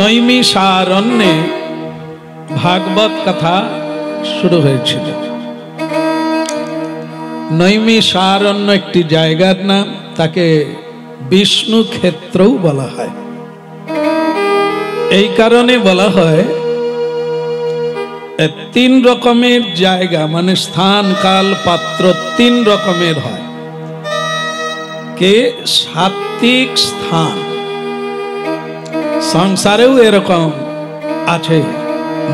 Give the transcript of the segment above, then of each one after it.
নৈমিষারণ্যে ভাগবত কথা শুরু হয়েছিল। নৈমিষারণ্য একটি জায়গার নাম, তাকে বিষ্ণু ক্ষেত্রও বলা হয়। এই কারণে বলা হয় তিন রকমের জায়গা, মানে স্থান কাল পাত্র তিন রকমের হয়। কে সাত্বিক স্থান, সংসারেও এরকম আছে,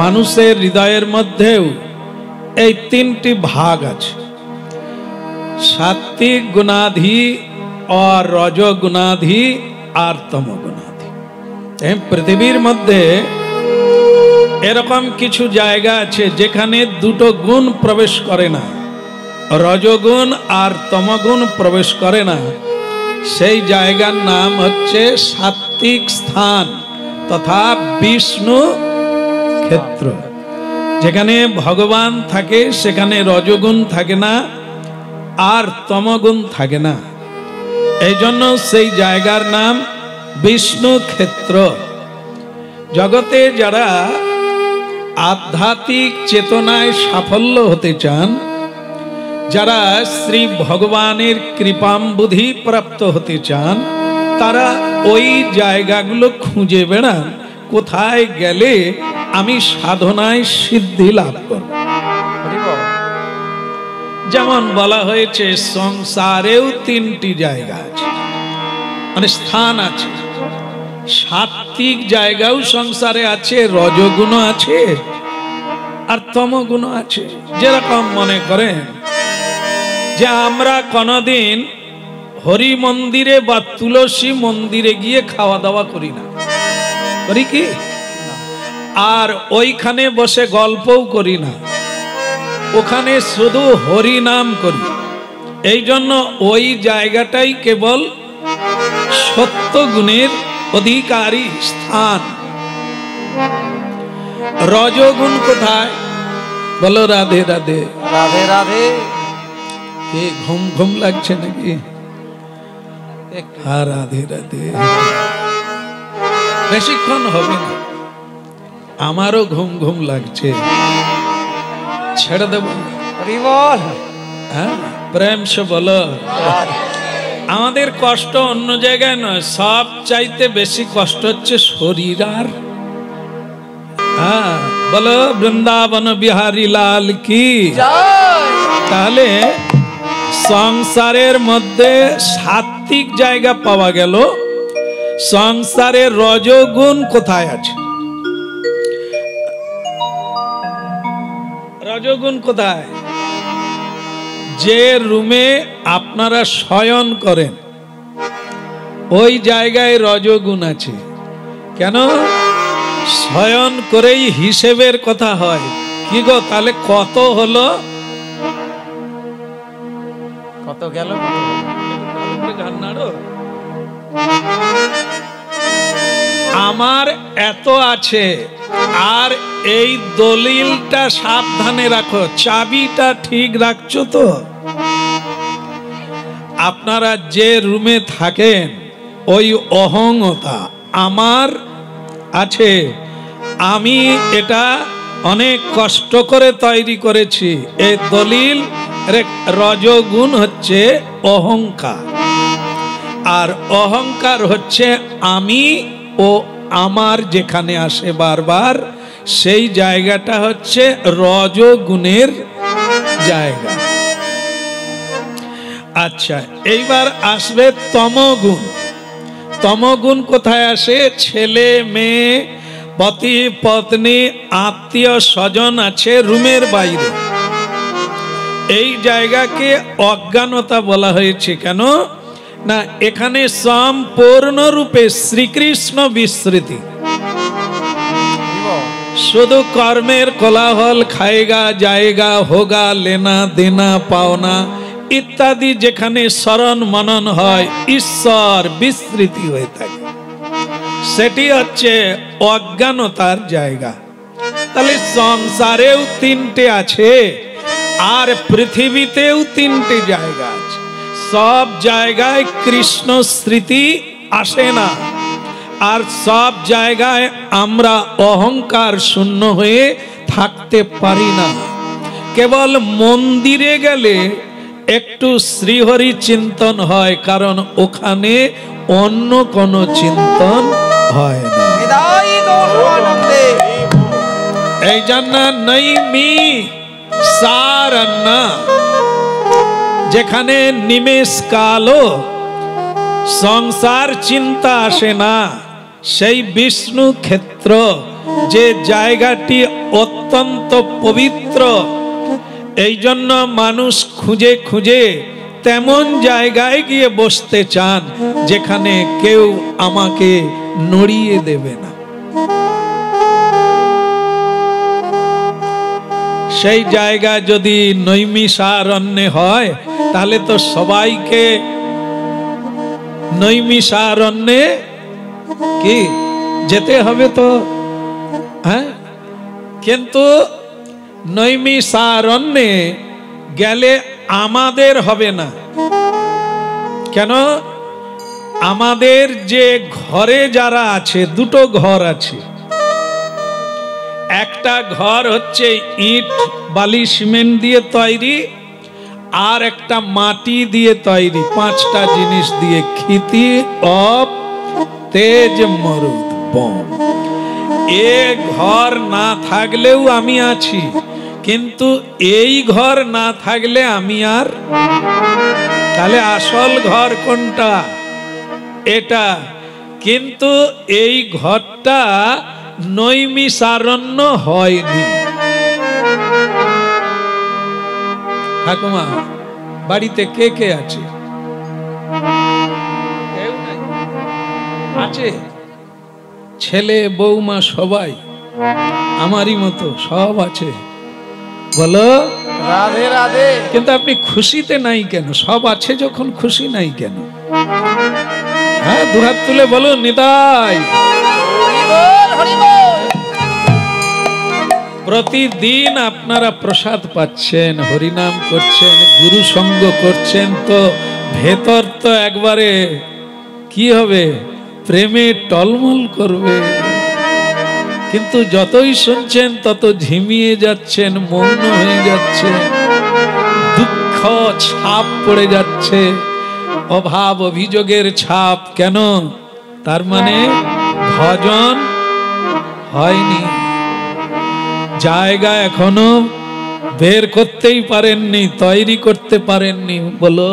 মানুষের হৃদয়ের মধ্যেও এই তিনটি ভাগ আছে, সাত্বিক গুণাধি और রজগুণাধি আর তমগুণাধি। পৃথিবীর মধ্যে এরকম কিছু জায়গা আছে যেখানে দুটো গুণ প্রবেশ করে না, রজগুণ আর তমগুণ প্রবেশ করে না। সেই জায়গার নাম হচ্ছে সাত্বিক স্থান তথা বিষ্ণু ক্ষেত্র। যেখানে ভগবান থাকে সেখানে রজগুণ থাকে না আর তমগুণ থাকে না, এই জন্য সেই জায়গার নাম বিষ্ণু ক্ষেত্র। জগতে যারা আধ্যাত্মিক চেতনায় সাফল্য হতে চান, যারা শ্রী ভগবানের কৃপাম্বুধি প্রাপ্ত হতে চান, তারা ওই জায়গাগুলো খুঁজে বেড়ান, কোথায় গেলে আমি সাধনায় সিদ্ধি লাভ করব। যেমন বলা হয়েছে সংসারেও তিনটি জায়গা আছে, মানে স্থান আছে। সাত্বিক জায়গাও সংসারে আছে, রজগুণ আছে আর তমগুণ আছে। যেরকম মনে করেন যে আমরা কোনদিন হরি মন্দিরে বা তুলসী মন্দিরে গিয়ে খাওয়া দাওয়া করি না, করি কি? আর ওইখানে বসে গল্পও করি না, ওখানে শুধু হরি নাম করি। এই জন্য ওই জায়গাটাই কেবল সত্য গুণের অধিকারী স্থান। রজগুণ কোথায়? বলো রাধে রাধে। রাধে রাধে। কে ঘুম ঘুম লাগছে নাকি? হ্যাঁ, রাধে রাধে। বেশিক্ষণ হবে না, আমারও ঘুম ঘুম লাগছে, ছেড়ে দেব। হ্যাঁ, প্রেম সে বলো। আমাদের কষ্ট অন্য জায়গায় নয়, সব চাইতে বেশি কষ্ট হচ্ছে শরীর। আর হ্যাঁ, বলো বৃন্দাবন বিহারী লাল কি। তাহলে সংসারের মধ্যে সাত্বিক জায়গা পাওয়া গেল, সংসারের রজগুণ কোথায় আছে? রজগুণ কোথায়? যে রুমে আপনারা শয়ন করেন ওই জায়গায় রজগুণ আছে। কেন? শয়ন করেই হিসেবের কথা হয়। কি গো, তাহলে কত হলো? কত গেল? আমার এত আছে, আর এই দলিলটা সাবধানে রাখো, চাবিটা ঠিক রাখছো তো? আপনারা যে রুমে থাকেন ওই অহংতা আমার আছে, আমি এটা অনেক কষ্ট করে তৈরি করেছি। এই দলিল রজগুণ হচ্ছে অহংকার, আর অহংকার হচ্ছে আমি ও আমার যেখানে আসে বারবার, সেই জায়গাটা হচ্ছে রজগুণের জায়গা। আচ্ছা, এইবার আসবে তমগুণ। তমগুণ কোথায় আসে? ছেলে মেয়ে, পতি পত্নী, আত্মীয় স্বজন আছে রুমের বাইরে। এই জায়গাকে অজ্ঞানতা বলা হয়েছে। কেন না, এখানে সম্পূর্ণরূপে শ্রীকৃষ্ণ বিস্মৃতি। শুধু কর্মের কোলাহল, খাएगा जाएगा होगा, लेना देना पाওনা ইত্যাদি যেখানে স্মরণ মনন হয়, ঈশ্বর বিস্মৃতি হয়ে থাকে, সেটি হচ্ছে অজ্ঞানতার জায়গা। তাহলে সংসারেও তিনটে আছে আর পৃথিবীতেও তিনটে জায়গা আছে। সব জায়গায় কৃষ্ণ স্মৃতি আসে না, আর সব জায়গায় আমরা অহংকার শূন্য হয়ে থাকতে পারি না। কেবল মন্দিরে গেলে একটু শ্রীহরি চিন্তন হয়, কারণ ওখানে অন্য কোনো চিন্তন হয় না। এই জন্য নৈমি সারণ্য, যেখানে নিমেষ কালো সংসার চিন্তা আসে না, সেই বিষ্ণু ক্ষেত্র যে জায়গাটি অত্যন্ত পবিত্র, এই জন্য মানুষ খুঁজে খুঁজে তেমন জায়গায় গিয়ে বসতে চান যেখানে কেউ আমাকে নড়িয়ে দেবে না। সেই জায়গা যদি নৈমিষারণ্যে হয়, তাহলে তো সবাইকে নৈমিষারণ্যে কি যেতে হবে তো, হ্যাঁ। কিন্তু নৈমিষারণ্যে গেলে আমাদের হবে না। কেন? আমাদের যে ঘরে যারা আছে, দুটো ঘর আছে। একটা ঘর হচ্ছে ইট বালি সিমেন্ট দিয়ে তৈরি, আর একটা মাটি দিয়ে তৈরি, পাঁচটা জিনিস দিয়ে, ক্ষিতি অপ তেজ মরুদ বন। এ ঘর না থাকলেও আমি আছি, কিন্তু এই ঘর না থাকলে আমি আর, তাহলে আসল ঘর কোনটা? এটা। কিন্তু এই ঘরটা নৈমিষারণ্য হয়নি। ঠাকুমা, বাড়িতে কে কে আছে? কেউ নাই? আছে? ছেলে বৌমা সবাই আমারই মতো সব আছে? বলো রাধে রাধে। কিন্তু আপনি খুশিতে নাই কেন? সব আছে যখন খুশি নাই কেন? হ্যাঁ, দুহাত তুলে বলো নিতাই। প্রতিদিন আপনারা প্রসাদ পাচ্ছেন, হরিনাম করছেন, গুরু সঙ্গ করছেন, তো ভেতর তো একবারে কি হবে? প্রেমে টলমল করবে। কিন্তু যতই শুনছেন তত ঝিমিয়ে যাচ্ছেন, মৌন হয়ে যাচ্ছে, দুঃখ ছাপ পড়ে যাচ্ছে, অভাব অভিযোগের ছাপ। কেন? তার মানে ভজন হয়নি, জায়গা এখনো বের করতেই পারেননি, তৈরি করতে পারেননি। বলো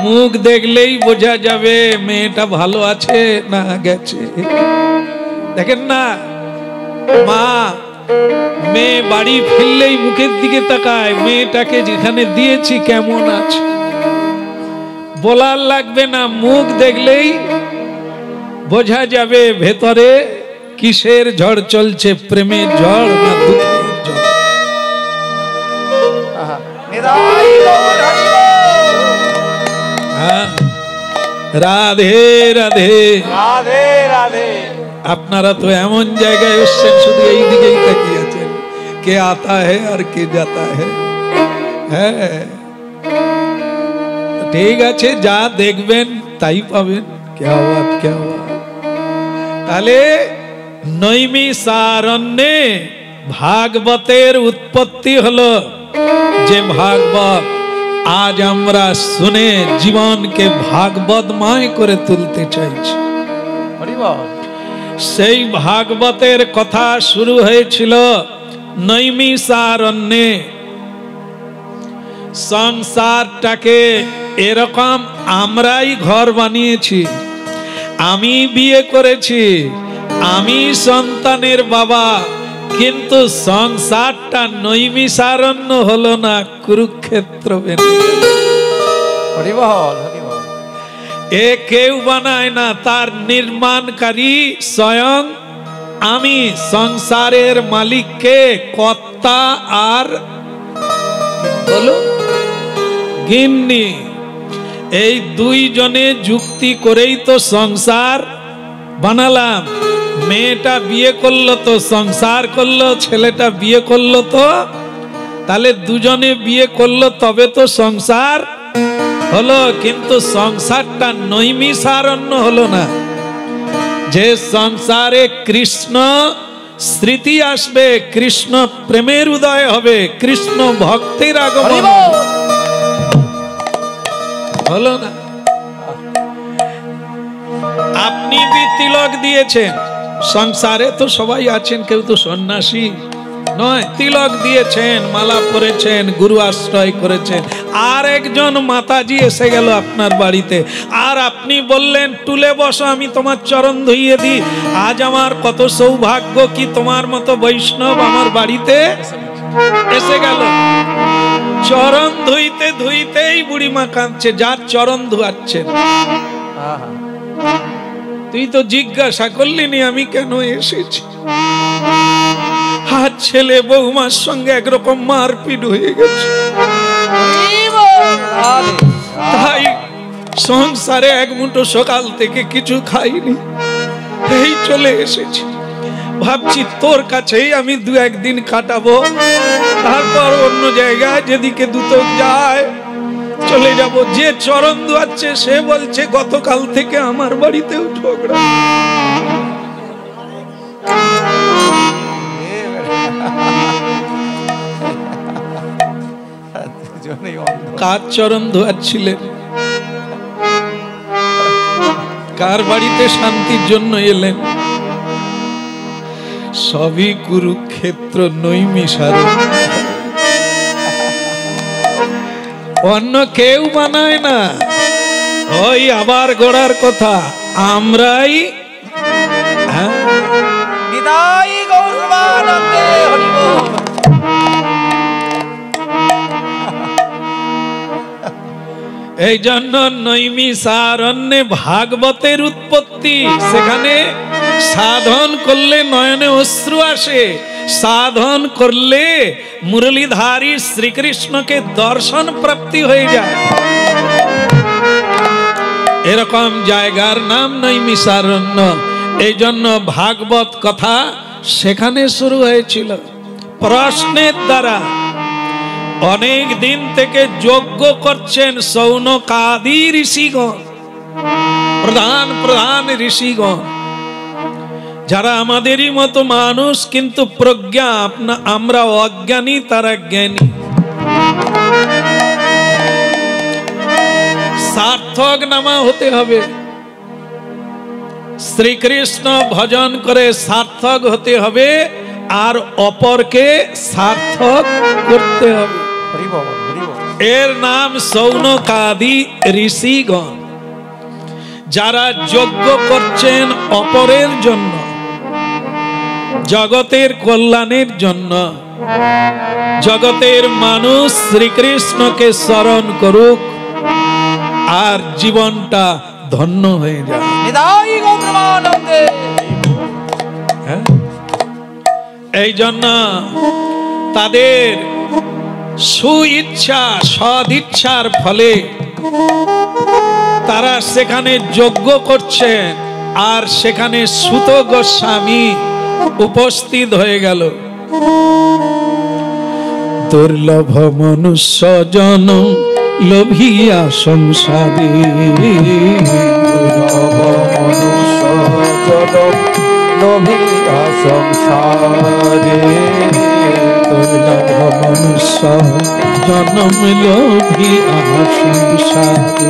মুখ দেখলেই বোঝা যাবে মেয়েটা ভালো আছে না গেছে। দেখেন না, মা মেয়ে বাড়ি ফিরলেই মুখের দিকে তাকায়, মেয়েটাকে যেখানে দিয়েছি কেমন আছে। বলার লাগবে না, মুখ দেখলেই বোঝা যাবে ভেতরে কিসের ঝড় চলছে, প্রেমের ঝড় না দুঃখের ঝড়। রাধে রাধে রাধে রাধে। আপনারা তো এমন জায়গায় এসছেন শুধু এই দিকেই তাকিয়ে আছেন, কে আতা হে আর কে যাতা হে। হ্যাঁ ঠিক আছে, যা দেখবেন তাই পাবেন। क्या बात, क्या बात। তাহলে নৈমিষারণ্যে ভাগবতের উৎপত্তি হলো। যে ভাগবত আজ আমরা শুনে জীবনকে ভাগবতময় করে তুলতে চাইছি, সেই ভাগবতের কথা শুরু হয়েছিল নৈমিষারণ্যে। সংসারটাকে এরকম আমরাই ঘর বানিয়েছি, আমি বিয়ে করেছি, আমি সন্তানের বাবা, কিন্তু সংসারটা নৈমিষারণ্য হলো না, কুরুক্ষেত্র বেনে গেল। এ কেউ বানায় না, তার নির্মাণকারী স্বয়ং আমি। সংসারের মালিককে কর্তা আর বলো গিন্নি, এই দুইজনে যুক্তি করেই তো সংসার বানালাম। মেয়েটা বিয়ে করলো তো সংসার করলো, ছেলেটা বিয়ে করলো তো, তাহলে দুজনে বিয়ে করলো তবে তো সংসার হলো, কিন্তু সংসারটা নৈমিষারণ্য হলো না। যে সংসারে কৃষ্ণ স্মৃতি আসবে, কৃষ্ণ প্রেমের উদয় হবে, কৃষ্ণ ভক্তির আগমন হলো না। আপনি বি তিলক দিয়েছেন, সংসারে তো সবাই আছেন, কেউ তো সন্ন্যাসী নয়। তিলক দিয়েছেন, মালা পরেছেন, গুরু আশ্রয় করেছেন। আর একজন মাতাজি এসে গেল আপনার বাড়িতে, আর আপনি বললেন টুলে বসো, আমি তোমার চরণ ধুইয়ে দিই। আজ আমার কত সৌভাগ্য কি তোমার মতো বৈষ্ণব আমার বাড়িতে এসে গেল। চরণ ধুইতে ধুইতেই বুড়িমা কাঁদছে, যার চরণ ধোয়াচ্ছেন। তুই তো জিজ্ঞাসা করলিনি আমি কেন এসেছি। হাত ছেলে বৌমার সঙ্গে একরকম মারপিট হয়ে গেছে, তাই সংসারে এক মুঠো সকাল থেকে কিছু খাইনি, এই চলে এসেছি। ভাবছি তোর কাছেই আমি দু একদিন কাটাবো, তারপর অন্য জায়গায় যেদিকে দুটো যায় চলে যাব। যে চরণ ধোয়াচ্ছে সে বলছে গতকাল থেকে আমার বাড়িতেও ঝগড়া। কার চরণ ধোয়াচ্ছিলেন? কার বাড়িতে শান্তির জন্য এলেন? সবই কুরুক্ষেত্র নৈমিষারণ্য। অন্য কেউ বানায় না, ওই আবার গড়ার কথা আমরাই। এই জন্য নৈমিষারণ্যে ভাগবতের উৎপত্তি। সেখানে সাধন করলে নয়নে অশ্রু আসে, সাধন করলে মুরলীধারী শ্রীকৃষ্ণকে দর্শন প্রাপ্তি হয়ে যায়। এরকম জায়গার নাম নৈমিষারণ্য। এই জন্য ভাগবত কথা সেখানে শুরু হয়েছিল প্রশ্নের দ্বারা। অনেক দিন থেকে যজ্ঞ করছেন সৌনকাদি ঋষিগণ, প্রধান প্রধান ঋষিগণ, যারা আমাদেরই মতো মানুষ, কিন্তু প্রজ্ঞা আমরা অজ্ঞানী, তারা জ্ঞানী। সার্থক নামা হতে হবে, শ্রীকৃষ্ণ ভজন করে সার্থক হতে হবে, আর অপরকে সার্থক করতে হবে। এর নাম সৌনকাদি ঋষিগণ, যারা যজ্ঞ করছেন অপরের জন্য, জগতের কল্যাণের জন্য। জগতের মানুষ শ্রীকৃষ্ণকে স্মরণ করুক আর জীবনটা ধন্য হয়ে যায়। এই জন্য তাদের সুইচ্ছা সদিচ্ছার ফলে তারা সেখানে যজ্ঞ করছেন, আর সেখানে সুত গোস্বামী উপস্থিত হয়ে গেল। দুর্লভ মনুষ্য জনম লোভিয়া সংসারে, দুর্লভ মনুষ্য জনম লোভিয়া সংসারে, দুর্লভ মনুষ্য জনম লোভিয়া সংসারে,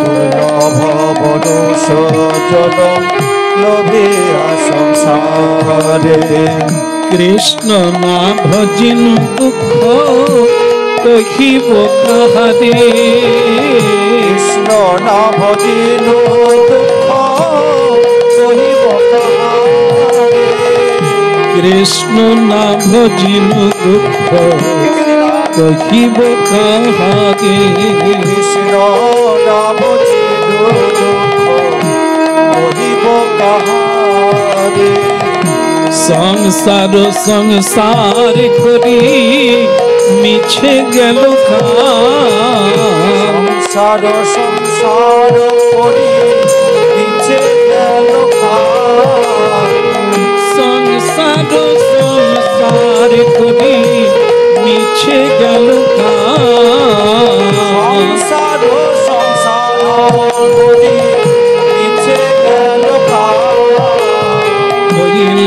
দুর্লভ মনুষ্য জনম লোভিয়া সংসারে। কৃষ্ণ না ভজিন দুঃখ কহিব কাহারে, কৃষ্ণ না ভজিন দুঃখ কহিব কাহারে, কৃষ্ণ না ভজিন দুঃখ কহিব কাহারে, কৃষ্ণ না ভজিন দুঃখ কহিব কাহারে। সংসার সংসার করি মিছে গেল সংসার সংসার করি মিছে গেল সংসার সংসার করি মিছে গেল সংসার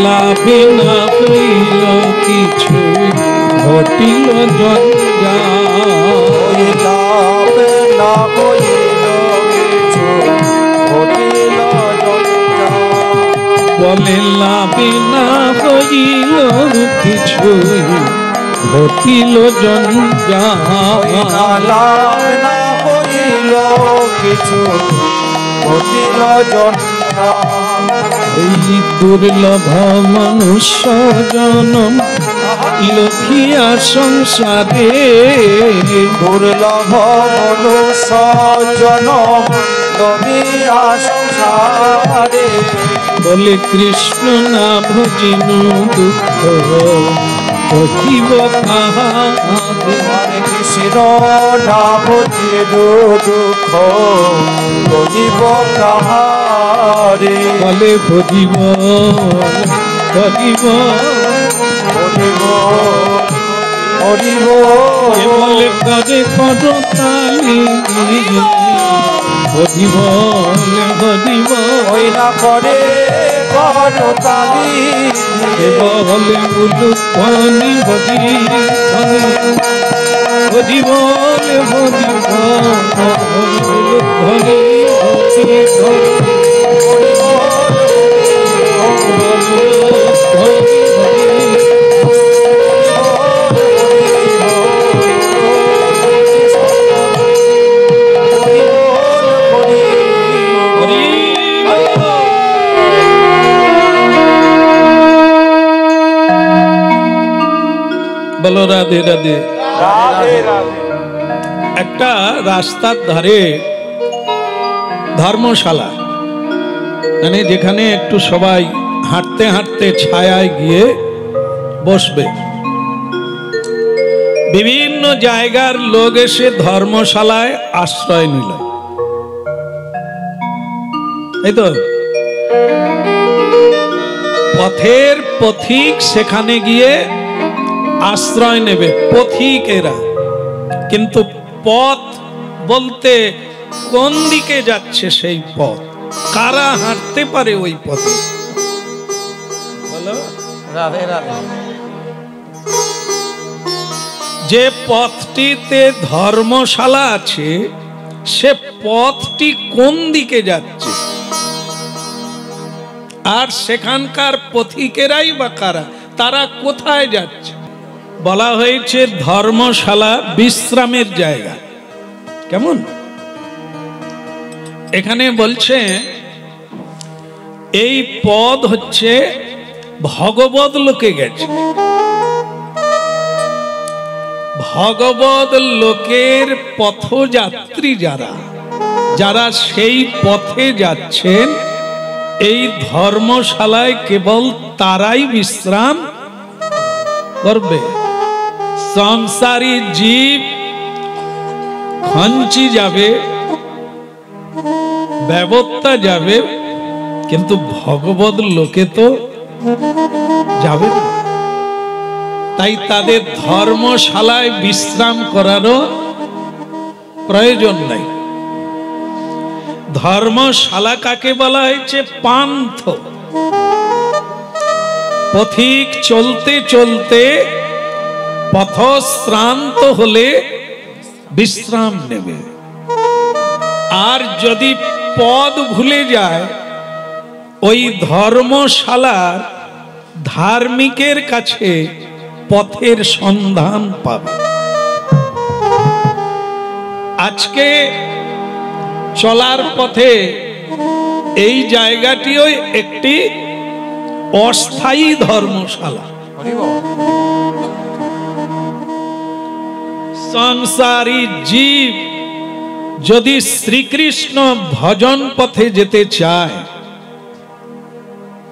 লাভে না হইল কিছু ঘটিল জঞ্জাল। লাভে না হইল কিছু ঘটিল জঞ্জাল। বলে লাভে না হইল কিছু ঘটিল জঞ্জাল। লাভ না হইল কিছু ঘটিল জঞ্জাল। এই দুর্লভ মনুষ্য জনম লক্ষিয়া সংসারে। দুর্লভ মনুষ্য জনম লক্ষিয়া সংসারে। বলে কৃষ্ণ না ভজিনু দুঃখ কহিব কাহারে। হরে কৃষ্ণ না ভজিনু দুঃখ কহিব কাহারে। বলে ভজিব কহিব হরিব হরিব। বলে করে করতালি ভজিব ভজিব। ওই না করে করতালি। বলে উলুধ্বনি ভজি ভজি বলে ভজিব উলুধ্বনি বলো রাধে রাধে। রাধে রাধে। একটা রাস্তার ধারে ধর্মশালা, মানে যেখানে একটু সবাই হাঁটতে হাঁটতে ছায়ায় গিয়ে বসবে। বিভিন্ন জায়গার লোক এসে ধর্মশালায় আশ্রয় নিল। এই তো পথের পথিক সেখানে গিয়ে আশ্রয় নেবে, পথিকেরা। কিন্তু পথ বলতে কোন দিকে যাচ্ছে সেই পথ, কারা হাঁটতে পারে ওই পথে? বলো রাধে রাধে। যে পথটিতে ধর্মশালা আছে সে পথটি কোন দিকে যাচ্ছে, আর সেখানকার পথিকেরাই বা কারা, তারা কোথায় যাচ্ছে? বলা হয়েছে ধর্মশালা বিশ্রামের জায়গা। কেমন? এখানে বলছে এই পদ হচ্ছে ভগবত লোকে গেছে। ভগবত লোকের পথযাত্রী যারা, যারা সেই পথে যাচ্ছেন, এই ধর্মশালায় কেবল তারাই বিশ্রাম করবে। সংসারী জীব খঞ্চি যাবে, ব্যবস্থা যাবে, কিন্তু ভগবত লোকে তো যাবে না। তাই তাদের ধর্মশালায় বিশ্রাম করারও প্রয়োজন নাই। ধর্মশালা কাকে বলা হয়েছে? পান্থ। পথিক চলতে চলতে পথশ্রান্ত হলে বিশ্রাম নেবে, আর যদি পদ ভুলে যায় ওই ধর্মশালার ধার্মিকের কাছে পথের সন্ধান পাবে। আজকে চলার পথে এই জায়গাটিও একটি অস্থায়ী ধর্মশালা। সংসারী জীব যদি শ্রীকৃষ্ণ ভজন পথে যেতে চায়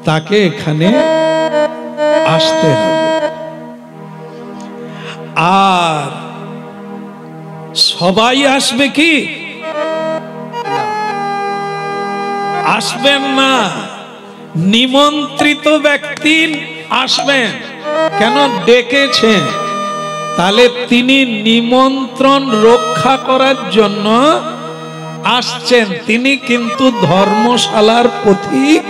তাকে এখানে আসতে হবে। আর সবাই আসবে কি? আসবেন না। নিমন্ত্রিত ব্যক্তি আসবেন। কেন ডেকেছেন? তাহলে তিনি নিমন্ত্রণ রক্ষা করার জন্য আসছেন। তিনি কিন্তু ধর্মশালার পথিক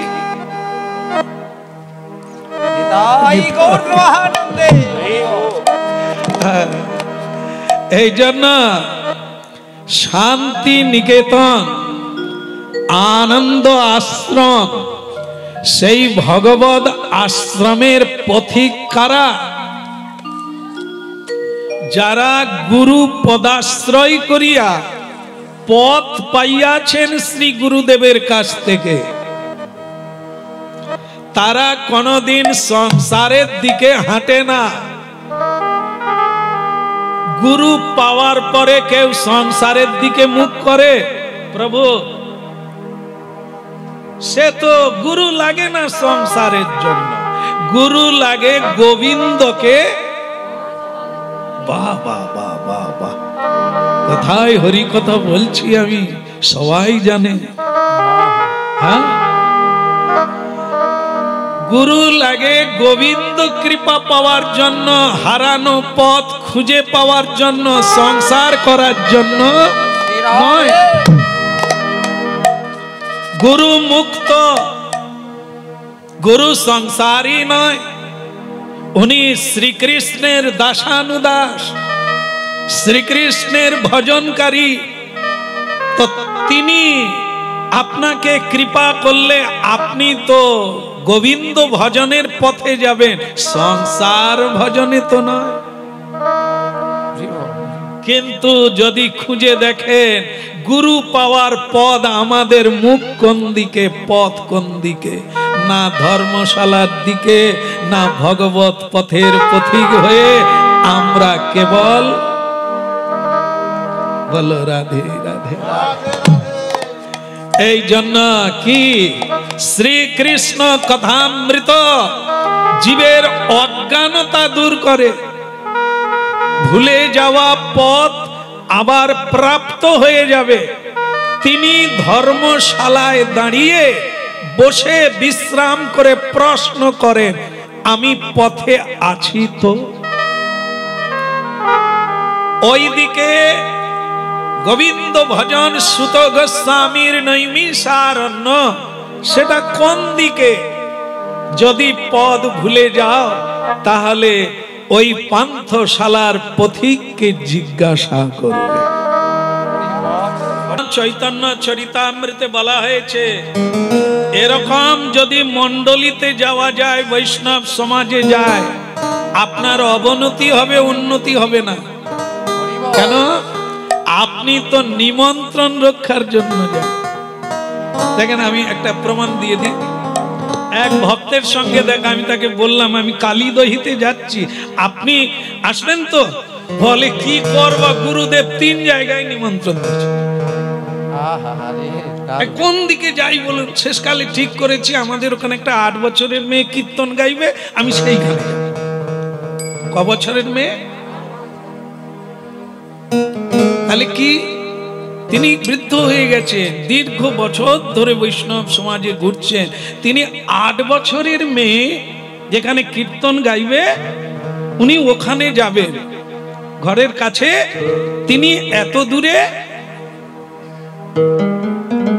তাই গৌর মহানন্দে এই জন্য শান্তি নিকেতন আনন্দ আশ্রম সেই ভগবদ আশ্রমের পথিক কারা? যারা গুরু পদাশ্রয় করিয়া পথ পাইয়াছেন শ্রী গুরুদেবের কাছ থেকে, তারা কোনদিন সংসারের দিকে হাঁটে না। গুরু পাওয়ার পরে কেউ সংসারের দিকে মুখ করে? প্রভু, সে তো গুরু লাগে না সংসারের জন্য, গুরু লাগে গোবিন্দকে। বাহ বাহ বাহ বাহ বাহ, কোথায় হরি কথা বলছি আমি সবাই জানে। হ্যাঁ, গুরু লাগে গোবিন্দ কৃপা পাওয়ার জন্য, হারানো পথ খুঁজে পাওয়ার জন্য, সংসার করার জন্য নয়। গুরু মুক্ত, গুরু সংসারী নয়, উনি শ্রীকৃষ্ণের দাসানুদাস, শ্রীকৃষ্ণের ভজনকারী। তো তিনি আপনাকে কৃপা করলে আপনি তো গোবিন্দ ভজনের পথে যাবেন, সংসার ভজনে তো নয়। কিন্তু যদি খুঁজে দেখেন গুরু পাওয়ার পদ আমাদের মুখ কোন দিকে, পথ কোন দিকে, না ধর্মশালার দিকে, না ভগবত পথের পথিক হয়ে আমরা কেবল বলো রাধে রাধে। এই জন্য কি শ্রীকৃষ্ণ কথামৃত জীবের অজ্ঞানতা দূর করে, ভুলে যাওয়া পথ আবার প্রাপ্ত হয়ে যাবে। তিনি ধর্মশালায় দাঁড়িয়ে বসে বিশ্রাম করে প্রশ্ন করেন, আমি পথে আছি তো? ওইদিকে গোবিন্দ ভজন সুত গোস্বামীর নৈমিষারণ্য, সেটা কোন দিকে? যদি পদ ভুলে যাও তাহলে ওই পান্থশালার পথিককে জিজ্ঞাসা করবে। চৈতন্য চরিতামৃতে বলা হয়েছে, এরকম যদি মণ্ডলীতে যাওয়া যায়, বৈষ্ণব সমাজে যায়, আপনার অবনতি হবে, উন্নতি হবে না। কেন? আপনি তো নিমন্ত্রণ রক্ষার জন্য যান। দেখেন, আমি একটা প্রমাণ দিয়ে দিই। এক ভক্তের সঙ্গে দেখা, আমি তাকে বললাম আমি কালীদহিতে যাচ্ছি, আপনি আসবেন তো? বলে কি করবা, গুরুদেব 3 জায়গায় নিমন্ত্রণ দিচ্ছে। কোন দিকে যাই বলুন? শেষকালে ঠিক করেছি আমাদের ওখানে একটা 8 বছরের মেয়ে কীর্তন গাইবে, আমি সেইখানে যাব। ক বছরের মেয়ে? তাহলে কি তিনি বৃদ্ধ হয়ে গেছে, দীর্ঘ বছর ধরে বৈষ্ণব সমাজে ঘুরছেন। তিনি 8 বছরের মেয়ে যেখানে কীর্তন গাইবে উনি ওখানে যাবেন, ঘরের কাছে। তিনি এত দূরে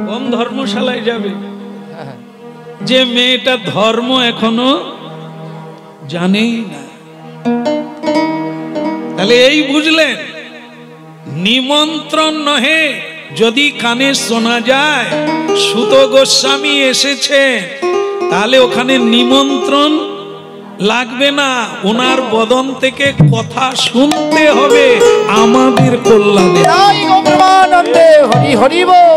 কোন ধর্মশালায় যাবে? যে মেয়েটা ধর্ম এখনো জানেই না। তাহলে এই বুঝলেন, নিমন্ত্রণ নহে, যদি কানে শোনা যায় সুত গোস্বামী এসেছে, তাহলে ওখানে নিমন্ত্রণ লাগবে না, ওনার বদন থেকে কথা শুনতে হবে আমাদের কল্যাণে। হরি হরি বল।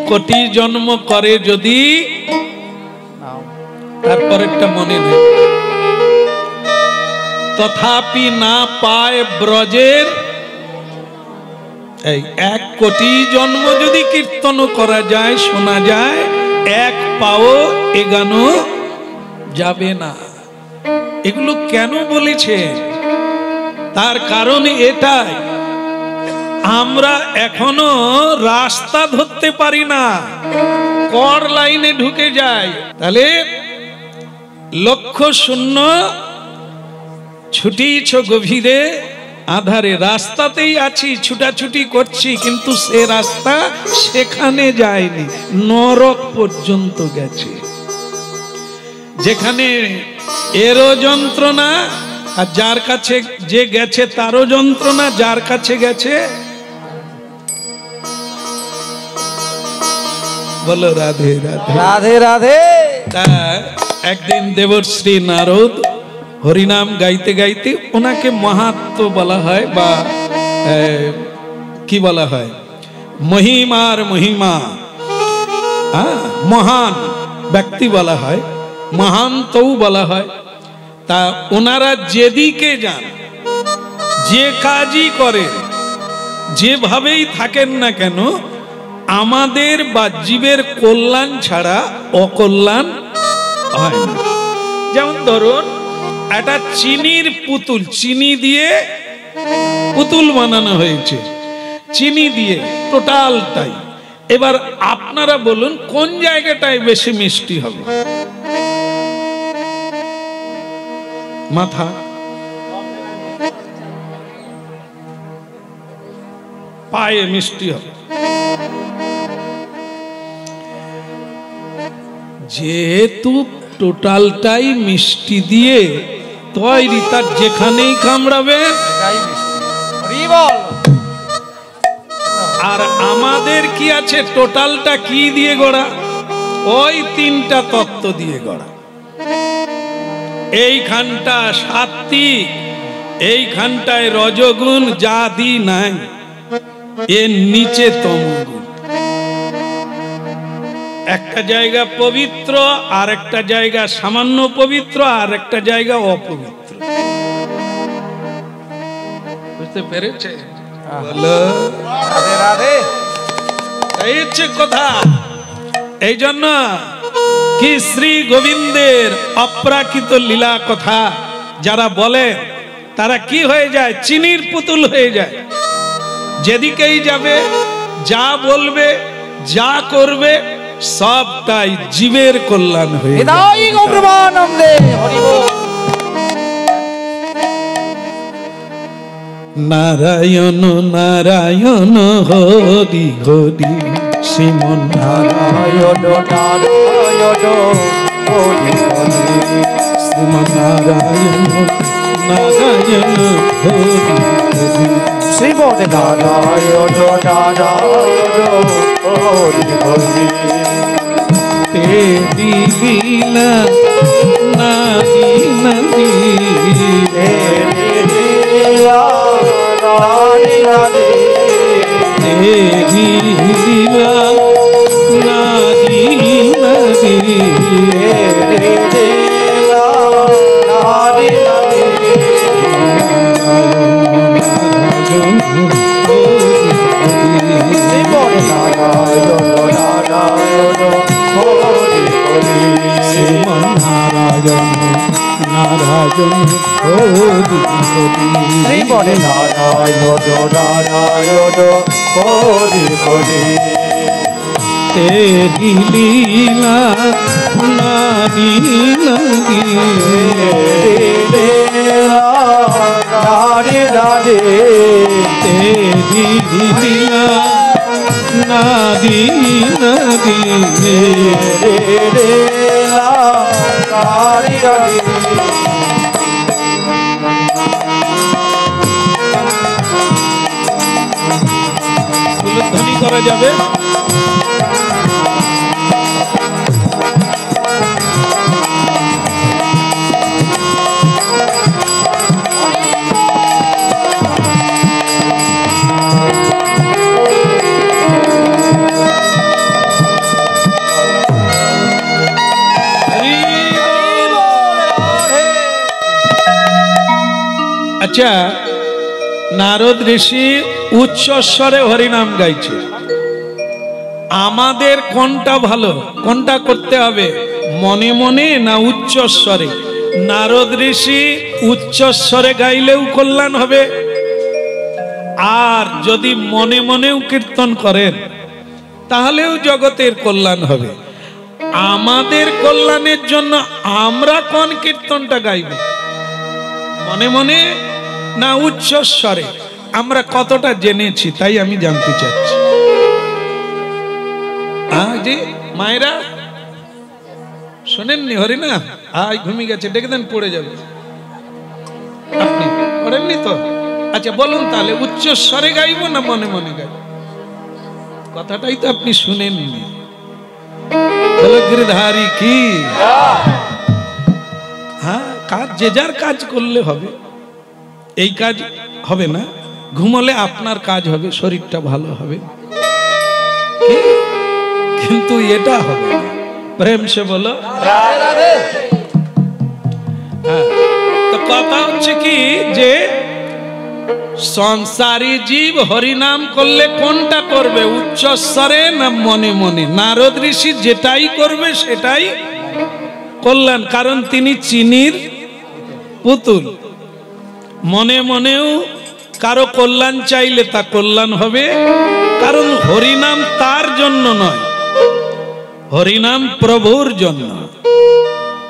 কোটি জন্ম করে যদি, তারপর একটা মনে নেই, তথাপি না পায় ব্রজের। এই 1 কোটি জন্ম যদি কীর্তন করা যায়, শোনা যায়, 1 পাও এগানো যাবে না। এগুলো কেন বলেছে? তার কারণ এটাই, আমরা এখনো রাস্তা ধরতে পারি না, কর লাইনে ঢুকে যাই। তাহলে লক্ষ্য শূন্য ছুটিছ গভীরে আধারে, রাস্তাতেই আছি, ছুটাছুটি করছি, কিন্তু সে রাস্তা সেখানে যায়নি, নরক পর্যন্ত গেছে। যেখানে এরও যন্ত্রণা আর যার কাছে যে গেছে তারও যন্ত্রণা, যার কাছে গেছে বলো রাধে রাধে রাধে রাধে। তা একদিন দেবশ্রী নারদ হরিনাম গাইতে গাইতে, ওনাকে মাহাত্ম্য বলা হয় বা কি বলা হয়, মহিমার মহিমা, মহান ব্যক্তি বলা হয়, মহান্তও বলা হয়। তা ওনারা যেদিকে যান, যে কাজই করেন, যেভাবেই থাকেন না কেন, আমাদের বা জীবের কল্যাণ ছাড়া অকল্যাণ হয় না। যেমন ধরুন একটা চিনির পুতুল, চিনি দিয়ে পুতুল বানানো হয়েছে, চিনি দিয়ে টোটালটাই। এবার আপনারা বলুন কোন জায়গাটায় বেশি মিষ্টি হবে? মাথা, পায়ে মিষ্টি হবে। যেহেতু টোটালটাই মিষ্টি দিয়ে তৈরি, তার যেখানেই কামড়াবে হরি বল। আর আমাদের কি আছে, টোটালটা কি দিয়ে গড়া? ওই তিনটা তত্ত্ব দিয়ে গড়া। এইখানটা সাত্বিক, এইখানটায় রজগুণ, জাদি নাই, এর নিচে তমগুণ। একটা জায়গা পবিত্র, আর একটা জায়গা সামান্য পবিত্র, আর একটা জায়গা অপবিত্র। বুঝতে পেরেছে? রাধে রাধে। এই হচ্ছে কথা। এই জন্য কি শ্রী গোবিন্দের অপ্রাকৃত লীলা কথা যারা বলে, তারা কি হয়ে যায়? চিনির পুতুল হয়ে যায়। যেদিকেই যাবে, যা বলবে, যা করবে, সবটাই জীবের কল্যাণ হয়ে যায়। হৃদয় গৌরবানন্দে হরি বল। নারায়ণ নারায়ণ হরি হরি, শ্রীমন নারায়ণ নারায়ণ হরি হরি, শ্রীমন নারায়ণ নারায়ণ হরি হরি, শ্রীমন নারায়ণ নারায়ণ হরি হরি। তেরি লীলা নাদি নদী, তেরি লীলা নাদি নদী, নারায়ণ হরি হরি, শ্রীমনে নারায়ণ নারায়ণ হরি হরি। তেরি লীলা নাদি নদী, রাধে রাধে। তেরি লীলা নাদি নদী, রাধে রাধে। উলুধ্বনি করা যাবে। আচ্ছা, নারদ ঋষি উচ্চ স্বরে হরিনাম গাইছে। আমাদের কোনটা ভালো, কোনটা করতে হবে, মনে মনে না উচ্চ স্বরে? নারদ ঋষি উচ্চ স্বরে গাইলেও কল্যাণ হবে, আর যদি মনে মনেও কীর্তন করেন তাহলেও জগতের কল্যাণ হবে। আমাদের কল্যাণের জন্য আমরা কোন কীর্তনটা গাইব, মনে মনে না উচ্চ স্বরে? আমরা কতটা জেনেছি তাই আমি জানতে চাচ্ছি। জি মায়েরা শোনেননি হরিনাম? আই ঘুমিয়ে গেছে, ডেকে দেন, পড়ে যাবে। আপনি পড়েননি তো? আচ্ছা বলুন তাহলে, উচ্চ স্বরে গাইবো না মনে মনে গাইব? কথাটাই তো আপনি শুনেননি। গিরিধারী কি? হ্যাঁ, কাজ যে যার কাজ করলে হবে। এই কাজ হবে না, ঘুমলে আপনার কাজ হবে, শরীরটা ভালো হবে, কিন্তু এটা হবে না। প্রেম সে বলো। হ্যাঁ, তো কথা হচ্ছে কি যে সংসারী জীব হরিনাম করলে কোনটা করবে, উচ্চস্বরে না মনে মনে? নারদ ঋষি যেটাই করবে সেটাই কল্যাণ, কারণ তিনি চিনির পুতুল। মনে মনেও কারো কল্যাণ চাইলে তা কল্যাণ হবে, কারণ হরিনাম তার জন্য নয়, হরিনাম প্রভুর জন্য।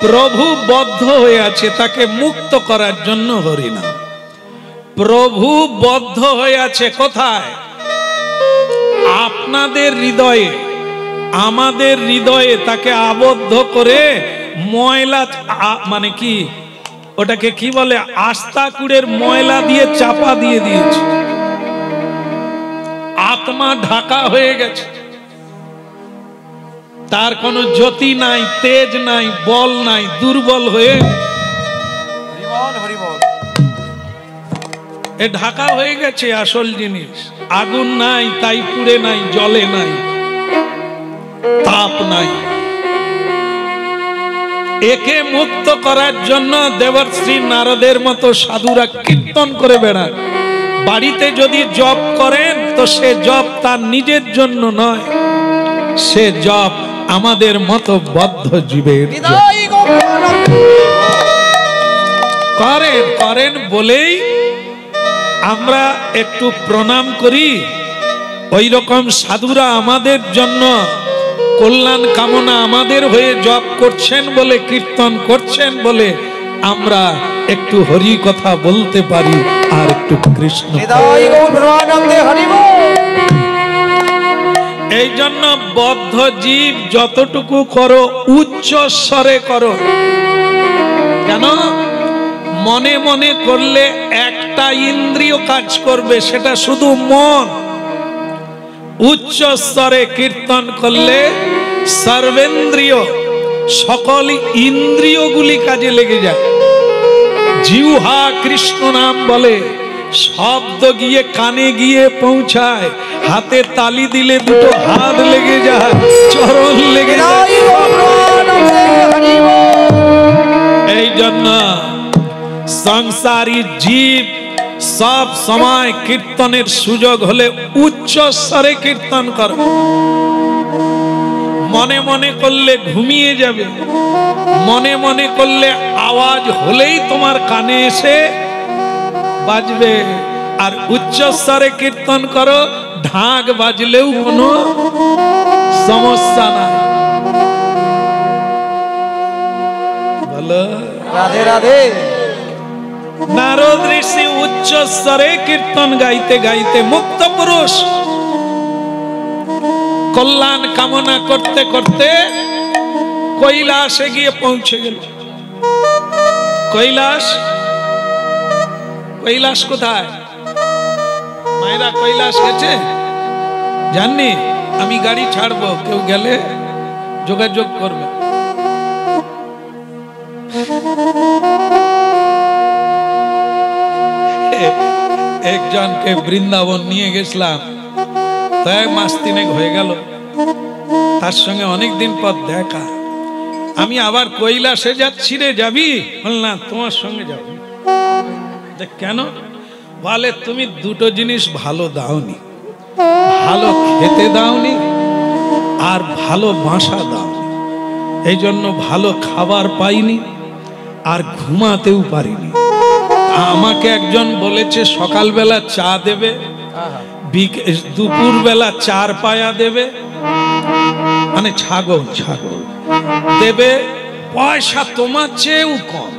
প্রভু বদ্ধ হয়ে আছে, তাকে মুক্ত করার জন্য হরিনাম। প্রভু বদ্ধ হয়ে আছে কোথায়? আপনাদের হৃদয়ে, আমাদের হৃদয়ে তাকে আবদ্ধ করে ময়লা, মানে কি ওটাকে কি বলে, আস্থা কুড়ের ময়লা দিয়ে চাপা দিয়ে দিয়েছে। আত্মা ঢাকা হয়ে গেছে, তার কোনো জ্যোতি নাই, তেজ নাই, বল নাই, দুর্বল হয়ে এ ঢাকা হয়ে গেছে। আসল জিনিস আগুন নাই, তাই পুড়ে নাই, জলে নাই, তাপ নাই। একে মুক্ত করার জন্য দেবশ্রী নারদের মতো সাধুরা কীর্তন করে বেড়ান। বাড়িতে যদি জপ করেন তো সে জপ তার নিজের জন্য নয়, সে জপ আমাদের মতো বদ্ধ জীবের করেন। করেন বলেই আমরা একটু প্রণাম করি। ওই রকম সাধুরা আমাদের জন্য কল্যাণ কামনা আমাদের হয়ে জপ করছেন বলে, কীর্তন করছেন বলে আমরা একটু হরি কথা বলতে পারি, আর একটু কৃষ্ণ। এই জন্য বদ্ধ জীব যতটুকু করো উচ্চ স্বরে করো। কেন? মনে মনে করলে একটা ইন্দ্রিয় কাজ করবে, সেটা শুধু মন। উচ্চ স্তরে কীর্তন করলে সর্বেন্দ্রিয়, সকল ইন্দ্রিয়গুলি কাজে লেগে যায়। জিহ্বা কৃষ্ণ নাম বলে, শব্দ গিয়ে কানে গিয়ে পৌঁছায়, হাতে তালি দিলে দুটো হাত লেগে যায়, চরণ লেগে যায়। এই জন্য সংসারী জীব সব সময় কীর্তনের সুযোগ হলে উচ্চ স্তরে কীর্তন করো। মনে মনে করলে ঘুমিয়ে যাবে, মনে মনে করলে আওয়াজ হলেই তোমার কানে এসে বাজবে। আর উচ্চ স্তরে কীর্তন করো, ঢাক বাজলেও কোনো সমস্যা নাই। বলো রাধে রাধে। নারদ ঋষি উচ্চ স্তরে কীর্তন গাইতে গাইতে, মুক্ত পুরুষ কল্যাণ কামনা করতে করতে কৈলাসে গিয়ে পৌঁছে গেল। কৈলাস, কৈলাস কোথায়? মায়েরা কৈলাস গেছে জাননি? আমি গাড়ি ছাড়বো, কেউ গেলে যোগাযোগ করবে। একজনকে বৃন্দাবন নিয়ে গেছিলাম, তাই মাস তিনেক হয়ে গেল, তার সঙ্গে অনেকদিন পর দেখা। আমি আবার কৈলাসে যাচ্ছি রে, যাবি? বললাম তোমার সঙ্গে যাব। কেন? বলে তুমি দুটো জিনিস ভালো দাওনি, ভালো খেতে দাওনি আর ভালো বাসা দাওনি। এই জন্য ভালো খাবার পাইনি আর ঘুমাতেও পারিনি। আমাকে একজন বলেছে সকালবেলা চা দেবে, দুপুর বেলা 4 পায়া দেবে, মানে ছাগল দেবে, পয়সা তোমার চেয়েও কম।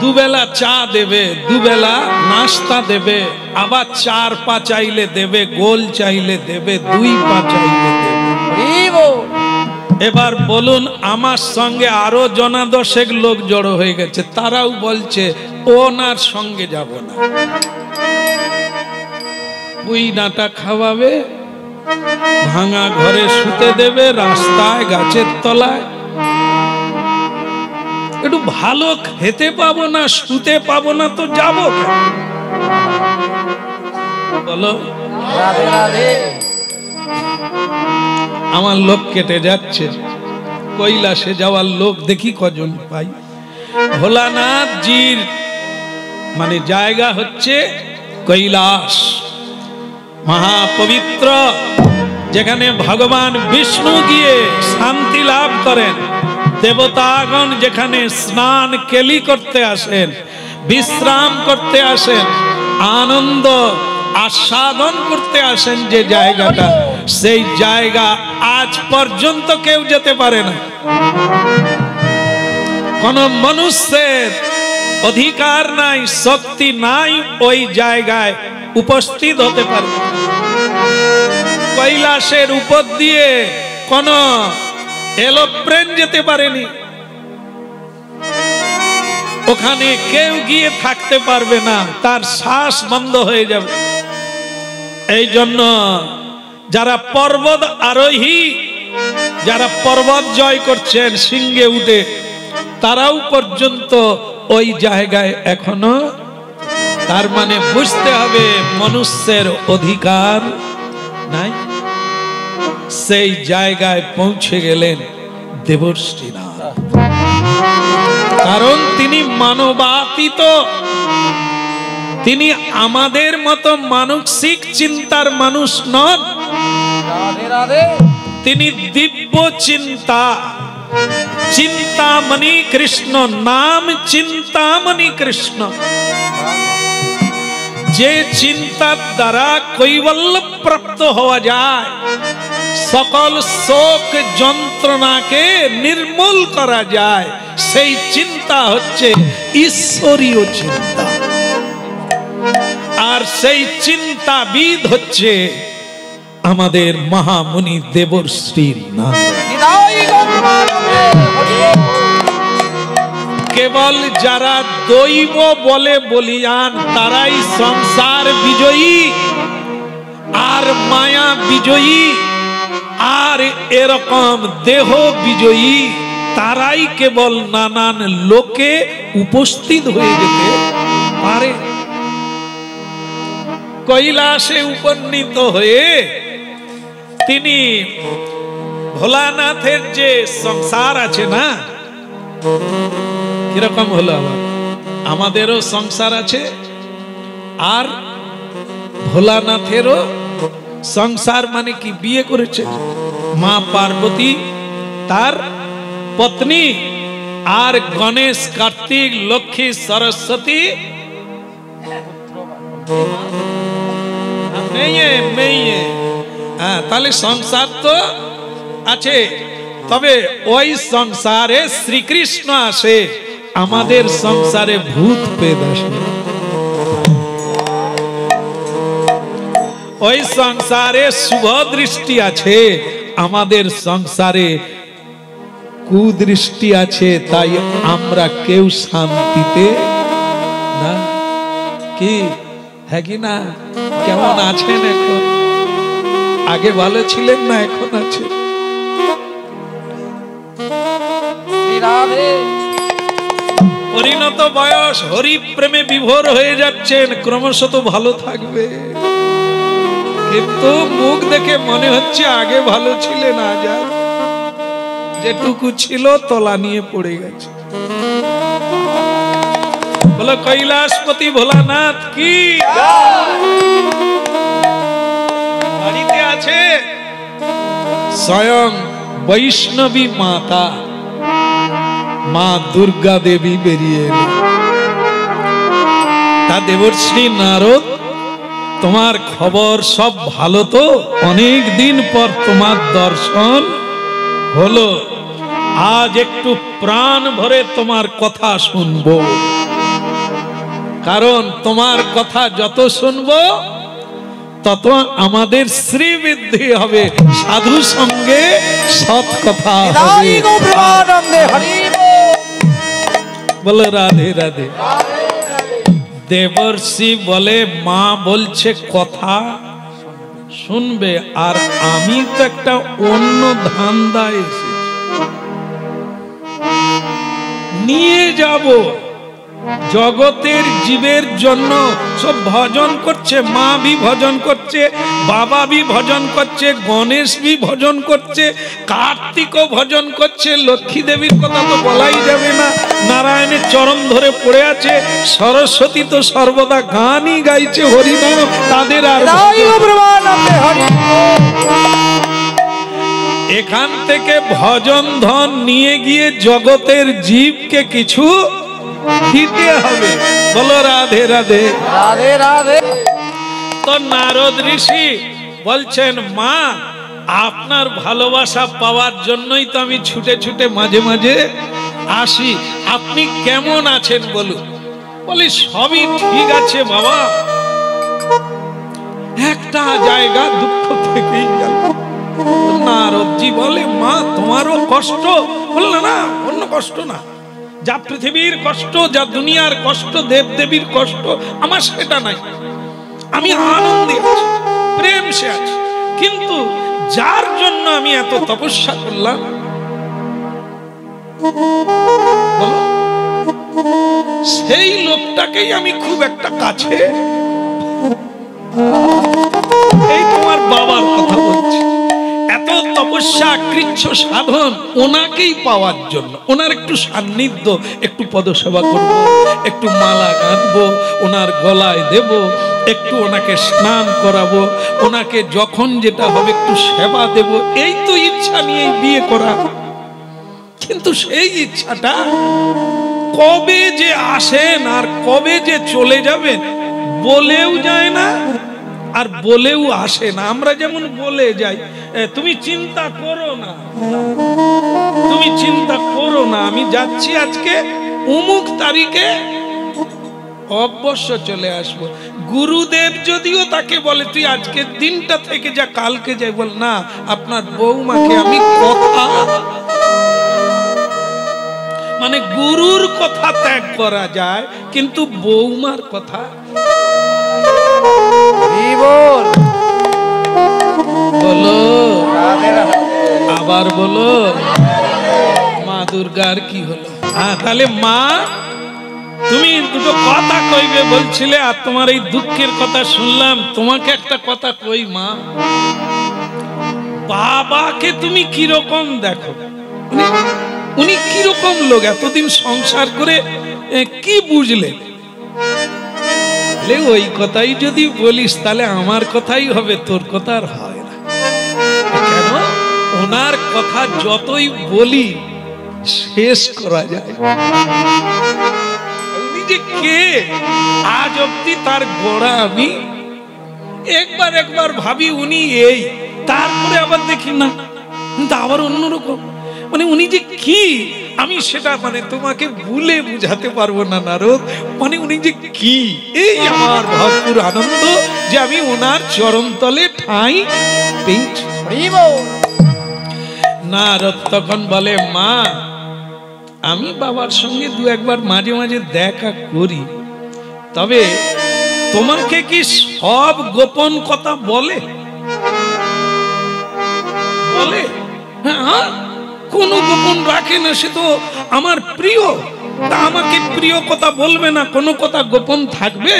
দুবেলা চা দেবে, দুবেলা নাস্তা দেবে, আবার 4 পা চাইলে দেবে, গোল চাইলে দেবে, 2 পা চাইলে দেবে। এবার বলুন, আমার সঙ্গে আরো জনা দশেক লোক জড়ো হয়ে গেছে, তারাও বলছে ওনার সঙ্গে যাব না। ওই নাটা খাওয়াবে, ভাঙা ঘরে শুতে দেবে, রাস্তায় গাছের তলায়। একটু ভালো খেতে পাবো না, শুতে পাবো না, তো যাবো কেন? বলো। আমার লোক কেটে যাচ্ছে, কৈলাসে যাওয়ার লোক দেখি কজন পাই। ভোলানাথ জির মানে জায়গা হচ্ছে কৈলাস, মহাপবিত্র, যেখানে ভগবান বিষ্ণু গিয়ে শান্তি লাভ করেন, দেবতাগণ যেখানে স্নান কেলি করতে আসেন, বিশ্রাম করতে আসেন, আনন্দ আস্বাদন করতে আসেন, যে জায়গাটা, সেই জায়গা আজ পর্যন্ত কেউ যেতে পারে না। কোন মানুষের অধিকার নাই, শক্তি নাই ওই জায়গায় উপস্থিত হতে পারে। কৈলাসের উপর দিয়ে কোন এরোপ্লেন যেতে পারেনি, ওখানে কেউ গিয়ে থাকতে পারবে না, তার শ্বাস বন্ধ হয়ে যাবে। এই জন্য যারা পর্বত আরোহী, যারা পর্বত জয় করছেন সিংহে উঠে, তারাও পর্যন্ত ওই জায়গায় এখনো, তার মানে বুঝতে হবে মনুষ্যের অধিকার নাই। সেই জায়গায় পৌঁছে গেলেন দেবর্ষি নারদ, কারণ তিনি মানবাতীত, তিনি আমাদের মতো মানসিক চিন্তার মানুষ নন, তিনি দিব্য চিন্তা, চিন্তামণি কৃষ্ণ, নাম চিন্তামণি কৃষ্ণ। যে চিন্তার দ্বারা কৈবল্য প্রাপ্ত হওয়া যায়, সকল শোক যন্ত্রণাকে নির্মূল করা যায়, সেই চিন্তা হচ্ছে ঈশ্বরীয় চিন্তা। আর সেই চিন্তাবিদ হচ্ছে আমাদের মহামুনি দেবর্ষি নারদ। কেবল যারা দৈব বলে বলিয়ান, তারাই সংসার বিজয়ী আর মায়া বিজয়ী আর এরকম দেহ বিজয়ী, তারাই কেবল নানান লোকে উপস্থিত হয়ে যেতে পারে। কৈলাসে উপনীত হয়ে তিনি ভোলানাথের যে সংসার আছে না, কিরকম হলো, আমাদেরও সংসার আছে আর ভোলানাথেরও সংসার, মানে কি বিয়ে করেছে মা পার্বতী, তার পত্নী, আর গণেশ, কার্তিক, লক্ষ্মী, সরস্বতী মেয়ে মেয়ে। হ্যাঁ, তাহলে সংসার তো আছে, তবে ওই সংসারে শ্রীকৃষ্ণ আসে, আমাদের সংসারে ভূত পেদ আসে। ওই সংসারে শুভ দৃষ্টি আছে, আমাদের সংসারে কুদৃষ্টি আছে, তাই আমরা কেউ শান্তিতে না। কি হ্যাঁ কি না? কেমন আছেন এখন? আগে ভালো ছিলেন না, এখন আছে? পরিণত বয়স, হরি প্রেমে বিভোর হয়ে যাচ্ছেন, ক্রমশ তো ভালো থাকবে, কিন্তু মুখ দেখে মনে হচ্ছে আগে ভালো ছিলেন, আজ যেটুকু ছিল তলা নিয়ে পড়ে গেছে। বলো কৈলাসপতি ভোলানাথ কি? বাড়িতে আছে স্বয়ং বৈষ্ণবী মাতা মা দুর্গা দেবী বেরিয়ে এলেন। তা দেবর্ষি নারদ, তোমার খবর সব ভালো তো? অনেক দিন পর তোমার দর্শন হলো, আজ একটু প্রাণ ভরে তোমার কথা শুনবো, কারণ তোমার কথা যত শুনবো তত আমাদের শ্রীবৃদ্ধি হবে, সাধু সঙ্গ সঙ্গে সৎ কথা নিতাই গৌর প্রেমানন্দে হরি বলো রাধে রাধে। দেবর্ষি বলে মা বলছে কথা শুনবে, আর আমি তো একটা অন্য ধান্দায় এসেছি, নিয়ে যাব জগতের জীবের জন্য। সব ভজন করছে, মা ভি ভজন করছে, বাবা ভি ভজন করছে, গণেশ ভি ভজন করছে, কার্তিকও ভজন করছে, লক্ষ্মী দেবীর কথা তো বলাই যাবে না, নারায়ণের চরণ ধরে পড়ে আছে, সরস্বতী তো সর্বদা গানই গাইছে হরিনাম, তাদের আর নিতাই গৌর প্রেমানন্দে হরি। এখান থেকে ভজন ধন নিয়ে গিয়ে জগতের জীবকে কিছু দিতে হবে। বলো রাধে রাধে। রাধে রাধে। তো নারদ ঋষি বলছেন মা আপনার ভালোবাসা পাওয়ার জন্যই তো আমি ছুটে ছুটে মাঝে মাঝে আসি, আপনি কেমন আছেন বলুন। বলি সবই ঠিক আছে বাবা, একটা জায়গা দুঃখ থেকেই গেল। নারদজি বলে মা তোমারও কষ্ট? বললো না, অন্য কষ্ট না, যা পৃথিবীর কষ্ট, যা দুনিয়ার কষ্ট, দেব দেবীর কষ্ট, আমার সেটা নাই, আমি আনন্দে আছি, প্রেম সে আছি। কিন্তু যার জন্য আমি এত তপস্যা করলাম, বলো সেই লোকটাকেই আমি খুব একটা কাছে, এই তোমার বাবার কথা বলছি, এত তপস্যা কৃচ্ছ সাধন ওনাকেই পাওয়ার জন্য, ওনার একটু সান্নিধ্য, একটু পদসেবা করব, একটু মালা গাঁথবো, ওনার গলায় দেব, একটু ওনাকে স্নান করাবো, ওনাকে যখন যেটা হবে একটু সেবা দেব, এই তো ইচ্ছা নিয়ে বিয়ে করা। কিন্তু সেই ইচ্ছাটা কবে যে আসেন আর কবে যে চলে যাবেন বলেও যায় না, আর বলেও আসে না। আমরা যেমন বলে যাই তুমি চিন্তা করো না, তুমি চিন্তা করো না, আমি যাচ্ছি আজকে অমুক তারিখে অবশ্য চলে আসবো। গুরুদেব যদিও তাকে বলে তুই আজকের দিনটা থেকে যা, কালকে যাই, বল না আপনার বৌমাকে আমি কথা, মানে গুরুর কথা ত্যাগ করা যায় কিন্তু বৌমার কথা বলো, আবার বলো মা দুর্গার কি হলো? তাহলে মা তুমি দুটো কথা কইবে বলছিলে, আর তোমার এই দুঃখের কথা শুনলাম, তোমাকে একটা কথা কই মা, বাবাকে তুমি কিরকম দেখো, উনি কিরকম লোক, এতদিন সংসার করে কি বুঝলে? ওই কথাই যদি বলিস তাহলে আমার কথাই হবে, তোর কথা আর হয় না। কেন? ওনার কথা যতই বলি শেষ করা যায়। উনি যে কে আজ অব্দি তার গোড়া আমি একবার একবার ভাবি উনি এই, তারপরে আবার দেখি না, কিন্তু আবার অন্যরকম, মানে উনি যে কি আমি সেটা মানে তোমাকে বলে বুঝাতে পারবো না নারদ, মানে উনি যে কি, এই আমার ভরপুর আনন্দ যে আমি ওনার চরণতলে ঠাঁই পেয়েছি। নারদ তখন বলে মা আমি বাবার সঙ্গে দু একবার মাঝে মাঝে দেখা করি, তবে তোমাকে কি সব গোপন কথা বলে? বলে হ্যাঁ, কোনো গোপন রাখে না, সে তো আমার প্রিয়, তা আমাকে প্রিয় কথা বলবে না, কোনো কথা গোপন থাকবে?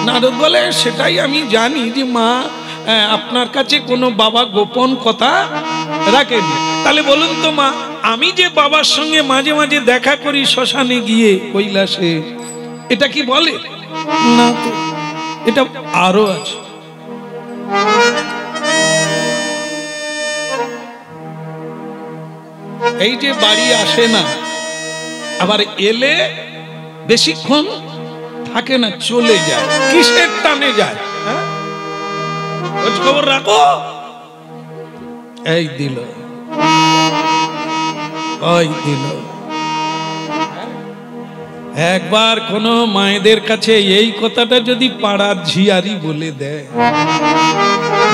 নারদ বলে সেটাই আমি জানি যে মা আপনার কাছে কোনো বাবা গোপন কথা রাখেনি। তাহলে বলুন তো মা, আমি যে বাবার সঙ্গে মাঝে মাঝে দেখা করি শ্মশানে গিয়ে কৈলাসে, এটা কি বলে? না তো, এটা আরো আছে। এই যে বাড়ি আসে না, আবার এলে বেশিক্ষণ থাকে না, চলে যায়, কিসের টানে যায়? খোঁজ খবর রাখো, এই দিল ওই দিল। একবার কোন মায়েদের কাছে এই কথাটা যদি পাড়ার ঝিয়ারি বলে দেয়,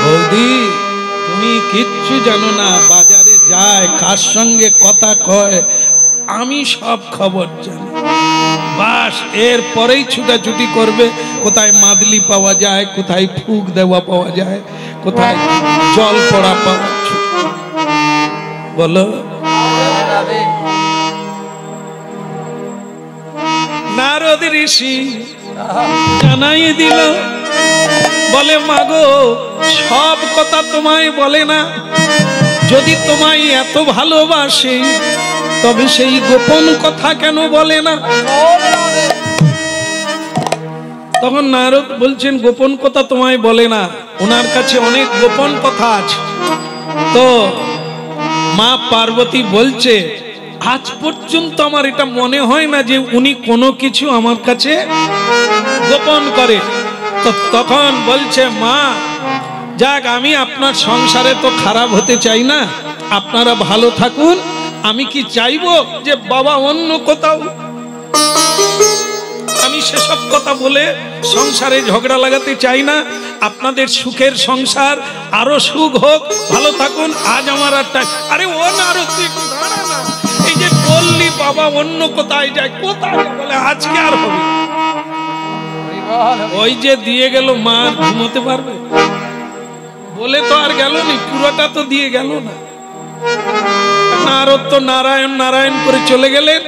বৌদি তুমি তুমি কিচ্ছু জানো না, বাজারে যায় কার সঙ্গে কথা কয় আমি সব খবর জানি। বাস এর পরেই ছুটাছুটি করবে, কোথায় মাদলি পাওয়া যায়, কোথায় ফুক দেওয়া পাওয়া যায়, কোথায় জল পড়া পাওয়া। বলো নারদ ঋষি জানাই দিল, বলে মাগো সব কথা তোমায় বলে না, যদি তোমায় এত ভালোবাসে তবে সেই গোপন কথা কেন বলে না? তখন নারদ বলছেন গোপন কথা তোমায় বলে না, ওনার কাছে অনেক গোপন কথা আছে। তো মা পার্বতী বলছে আজ পর্যন্ত আমার এটা মনে হয় না যে উনি কোনো কিছু আমার কাছে গোপন করে। তো তখন বলছে মা যাক, আমি আপনার সংসারে তো খারাপ হতে চাই না, আপনারা ভালো থাকুন। আমি কি চাইবো যে বাবা অন্য কোথাও, আমি সেসব কথা বলে সংসারে ঝগড়া লাগাতে চাই না। আপনাদের সুখের সংসার আরো সুখ হোক, ভালো থাকুন। আজ আমার আর আরে ও না, আরো তুই একটু দাঁড়া না। এই যে বললি বাবা অন্য কোথায় যায়, কোথায় বলে আজকে আর হবে, ওই যে দিয়ে গেল মা ঘুমোতে পারবে বলে তো আর গেল নি, পুরোটা তো দিয়ে গেল না। নারদ তো নারায়ণ নারায়ণ করে চলে গেলেন,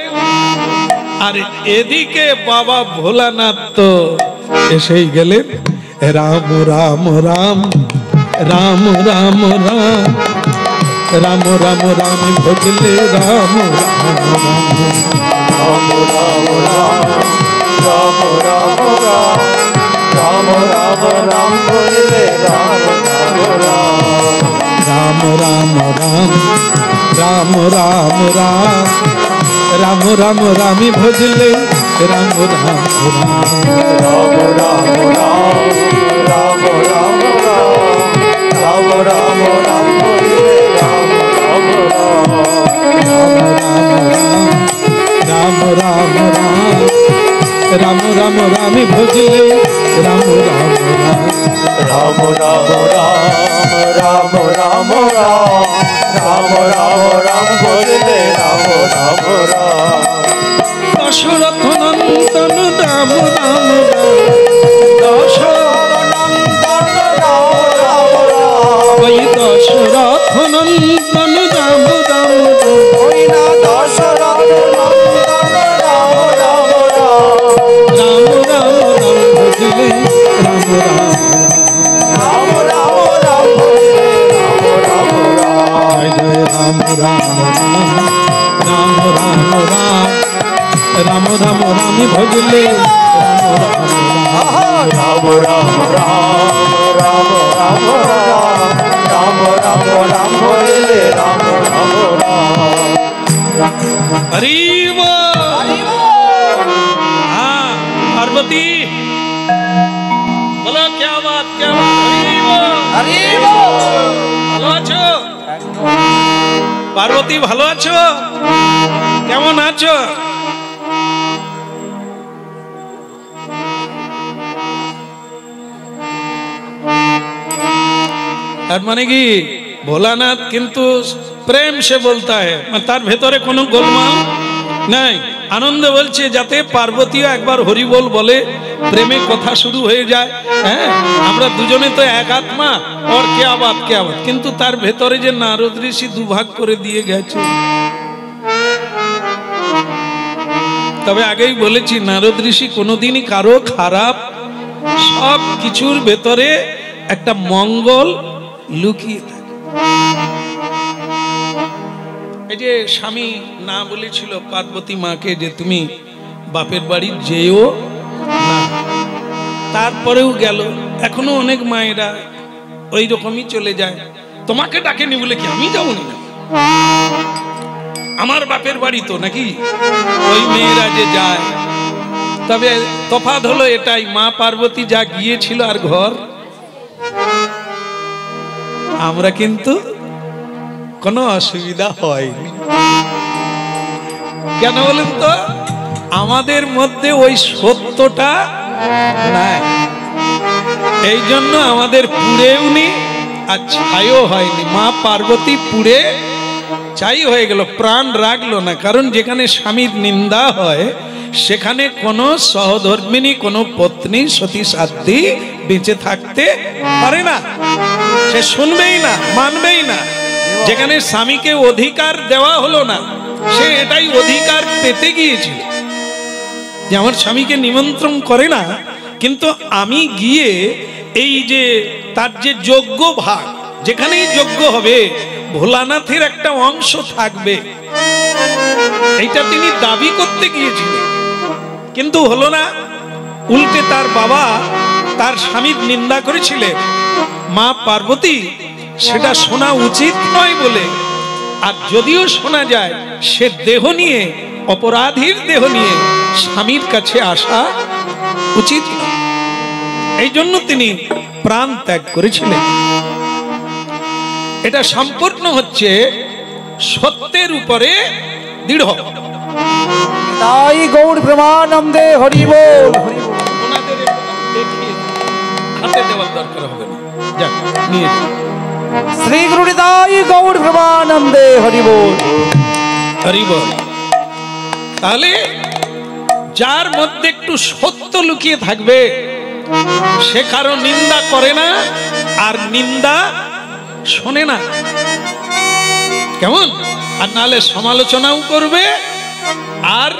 আর এদিকে বাবা ভোলানাথ তো এসেই গেলেন। রাম রাম রাম রাম রাম রাম রাম রাম রাম ভজলে রাম রাম রাম রাম রাম রাম রাম রাম রাম ভজলে রাম রাম রাম রাম রাম রাম রাম রাম রাম রামি ভজলে রাম রাম রাম রাম রাম রাম রাম রাম রাম রাম ভজলে রাম রাম রাম রাম রাম রাম রামি ভজলে রাম রাম রাম রাম রাম রাম রাম রাম রাম রাম ভজলে রাম রাম রাম। দশরথ নন্দন রাম রাম দশরথ নন্দন রাম রাম ওই দশরথ নন্দন রাম রাম ওই না দশরথ নন্দন রাম রাম রাম রাম রাম ভজলে রাম রাম রাম রাম রাম ভজলে রাম রাম জয় জয় রাম রাম রাম রাম রাম রাম রাম রাম ভজলে রাম রাম রাম রাম রাম রাম রাম ভজলে রাম রাম হরি বল। हाँ पार्वती बोलो क्या बात हरि बोल। ভালো আছো পার্বতী? ভালো আছো? কেমন আছো? তার মানে কি ভোলানাথ কিন্তু প্রেম সে বলতা है, তার ভেতরে কোনো গোলমাল নাই। আনন্দ বলছে যাতে পার্বতীও একবার হরি বল বলে, প্রেমে কথা শুরু হয়ে যায়। হ্যাঁ, আমরা দুজনে তো এক আত্মা, और क्या बात क्या बात। কিন্তু তার ভেতরে যে নারদ ঋষি দুভাগ করে দিয়ে গেছে। তবে আগেই বলেছি নারদ ঋষি কোনোদিনই কারো খারাপ, সব কিছুর ভেতরে একটা মঙ্গল লুকিয়ে থাকে। এই যে স্বামী না বলেছিল পার্বতী মাকে যে তুমি বাপের বাড়ি যেও না, তারপরেও গেল। এখনো অনেক মায়েরা ওই রকমই চলে যায়। তোমাকে ডাকেনি বলে কি আমি যাবো না? আমার বাপের বাড়ি তো নাকি, ওই মেয়েরা যে যায়। তবে তফাৎ হলো এটাই, মা পার্বতী যা গিয়েছিল আর ঘর, আমরা কিন্তু কোনো অসুবিধা হয়নি। কেন বলেন তো? আমাদের মধ্যে ওই সত্যটা নাই, এই জন্য আমাদের পুড়েও নি আর ছাইও হয়নি, মা পার্বতী পুড়ে ছাই হয়ে গেল, প্রাণ রাখলো না। কারণ যেখানে স্বামীর নিন্দা হয় সেখানে কোনো সহধর্মিনী, কোনো পত্নী, সতী সাধ্বী বেঁচে থাকতে পারে না, সে শুনবেই না, মানবেই না। যেখানে স্বামীকে অধিকার দেওয়া হলো না, সে এটাই অধিকার পেতে গিয়েছিল যে আমার স্বামীকে নিমন্ত্রণ করে না, কিন্তু আমি গিয়ে এই যে তার যে যজ্ঞ ভাগ, যেখানেই যজ্ঞ হবে ভোলানাথের একটা অংশ থাকবে, এইটা তিনি দাবি করতে গিয়েছিলেন, কিন্তু হলো না। উল্টে তার বাবা তার স্বামীর নিন্দা করেছিলেন। মা পার্বতী সেটা শোনা উচিত নয় বলে, আর যদিও শোনা যায়, সে দেহ নিয়ে, অপরাধীর দেহ নিয়ে স্বামীর কাছে আসা উচিত নয়। এই জন্য তিনি প্রাণ ত্যাগ করেছিলেন। এটা সম্পূর্ণ হচ্ছে সত্যের উপরে দৃঢ়। তাই গৌর প্রেমানন্দে হরি বল। ওনাদের দেখিয়ে হাতে দেওয়ার দরকার হবে না, যাক নিয়ে যান। শ্রী গুরু নিতাই গৌর প্রেমানন্দে হরি বল। হরি বল। তাহলে যার মধ্যে একটু সত্য লুকিয়ে থাকবে সে কারো নিন্দা করে না, আর নিন্দা শোনে না, কেমন? আর নালে সমালোচনাও করবে, আর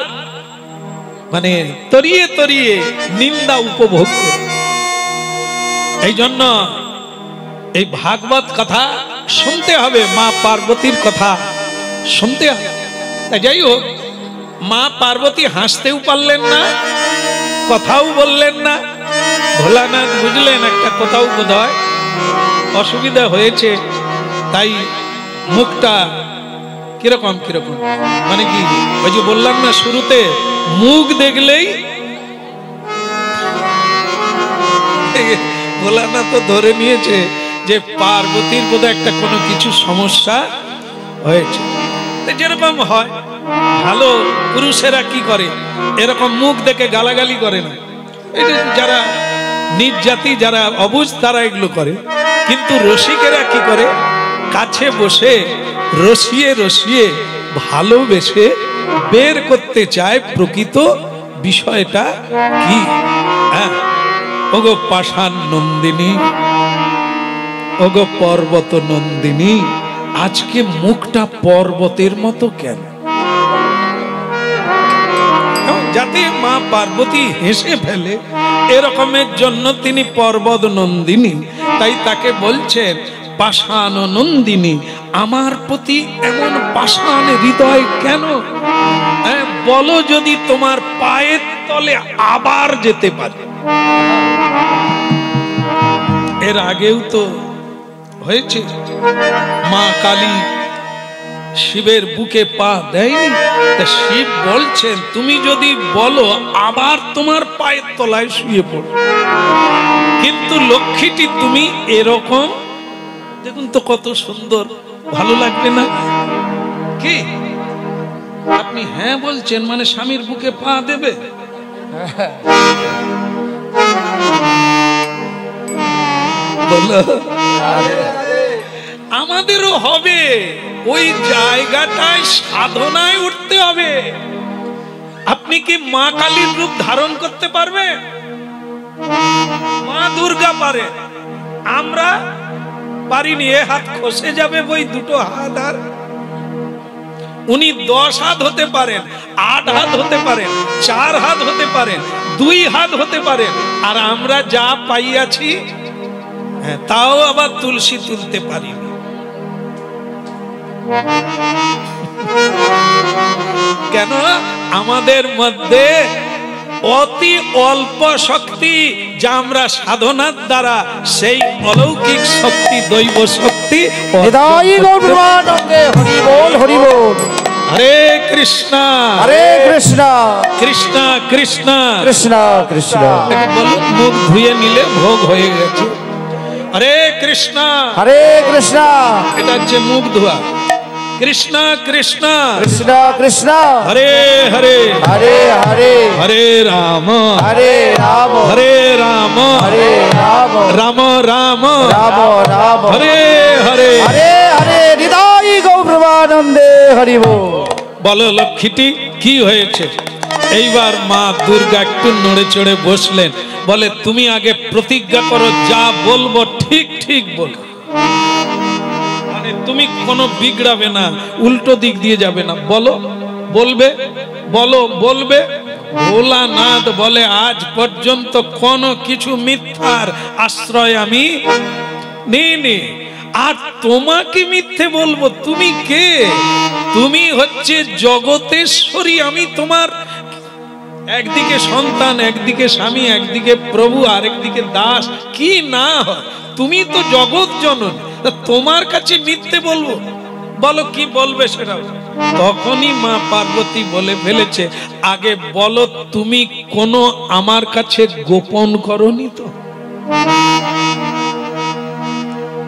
মানে তরিয়ে তরিয়ে নিন্দা উপভোগ করবে। এই জন্য এই ভাগবত কথা শুনতে হবে, মা পার্বতীর কথা শুনতে হবে। তাই যাই হোক, মা পার্বতী হাসতেও পারলেন না, কথাও বললেন না। ভোলানাথ বুঝলেন একটা কোথাও বোধহয় অসুবিধা হয়েছে, তাই মুখটা কিরকম কিরকম, মানে কি ওই যে বললাম না শুরুতে, মুখ দেখলেই ভোলানাথ তো ধরে নিয়েছে যে পার্বতীর বোধহয় একটা কোনো কিছু সমস্যা হয়েছে। যেরকম হয়, ভালো পুরুষেরা কি করে, এরকম মুখ দেখে গালাগালি করে না। এটা যারা নিজ জাতি, যারা অবুঝ, তারা এগুলো করে। কিন্তু রসিকেরা কি করে, কাছে বসে রসিয়ে রসিয়ে ভালোবেসে বের করতে চায় প্রকৃত বিষয়টা কি। হ্যাঁ, ওগো পাষাণ নন্দিনী, ওগো পর্বত নন্দিনী, আজকে মুখটা পর্বতের মতো কেন? যাতে মা পার্বতী হেসে ফেলে, এরকমের জন্য তিনি পর্বত নন্দিনী। তাই তাকে বলছেন পাষাণ নন্দিনী, আমার প্রতি এমন পাষাণ হৃদয় কেন? বলো, যদি তোমার পায়ের তলে আবার যেতে পারে। এর আগেও তো হয়েছে, মা কালী শিবের বুকে পা দেয়নি, তা শিব বলছেন তুমি যদি বলো আবার তোমার পায়ের তলায় শুয়ে পড়ো। কিন্তু লক্ষ্মীটি তুমি এরকম, দেখুন তো কত সুন্দর, ভালো লাগবে না কি? আপনি হ্যাঁ বলছেন মানে স্বামীর বুকে পা দেবে? বলো, আমাদেরও হবে ওই জায়গাটায়, সাধনায় উঠতে হবে। আপনি কি মা কালীর রূপ ধারণ করতে পারবে? মা দুর্গা পারে, আমরা পারিনি। এ হাত খসে যাবে বই, দুটো হাত। আর উনি 10 হাত হতে পারেন, 8 হাত হতে পারেন, 4 হাত হতে পারেন, 2 হাত হতে পারেন, আর আমরা যা পাইয়াছি তাও আবার তুলসী তুলতে পারিনি। কেন? আমাদের মধ্যে অতি অল্প শক্তি, যা আমরা সাধনার দ্বারা সেই অলৌকিক শক্তি, দৈব শক্তি। হরে কৃষ্ণ হরে কৃষ্ণ কৃষ্ণ কৃষ্ণ কৃষ্ণ কৃষ্ণ। বলুন, মুখ ধুয়ে নিলে ভোগ হয়ে গেছে। হরে কৃষ্ণ হরে কৃষ্ণ। এটা হচ্ছে মুখ ধোয়া। कृष्ण कृष्ण कृष्ण कृष्ण हरे हरे हरे हरे हरे राम हरे राम हरे राम हरे राम राम राम राम राम हरे हरे हरे हरे निताई गौर प्रेमानंदे हरि बोल। বলো লক্ষ্মীটি কি হয়েছে? এইবার মা দুর্গা একটু নড়ে চড়ে বসলেন, বলে তুমি আগে প্রতিজ্ঞা করো, যা বলবো ঠিক ঠিক বল, মানে তুমি কোনো বিগড়াবে না, উল্টো দিক দিয়ে যাবে না, বলো বলবে, বলো বলবে। ভোলানাথ বলে আজ পর্যন্ত কোনো কিছু মিথ্যার আশ্রয় আমি নিইনি, আর তোমাকে মিথ্যে বলবো? তুমি কে? তুমি হচ্ছে জগতেশ্বরী, আমি তোমার একদিকে সন্তান, একদিকে স্বামী, একদিকে প্রভু, আরেকদিকে দাস, কি না হয়? তুমি তো জগৎ জননী, তোমার কাছে মিথ্যে বলবো? বলো কি বলবে সেটা। তখনই মা পার্বতী বলে ফেলেছে, আগে বলো তুমি কোনো আমার কাছে গোপন করনি তো?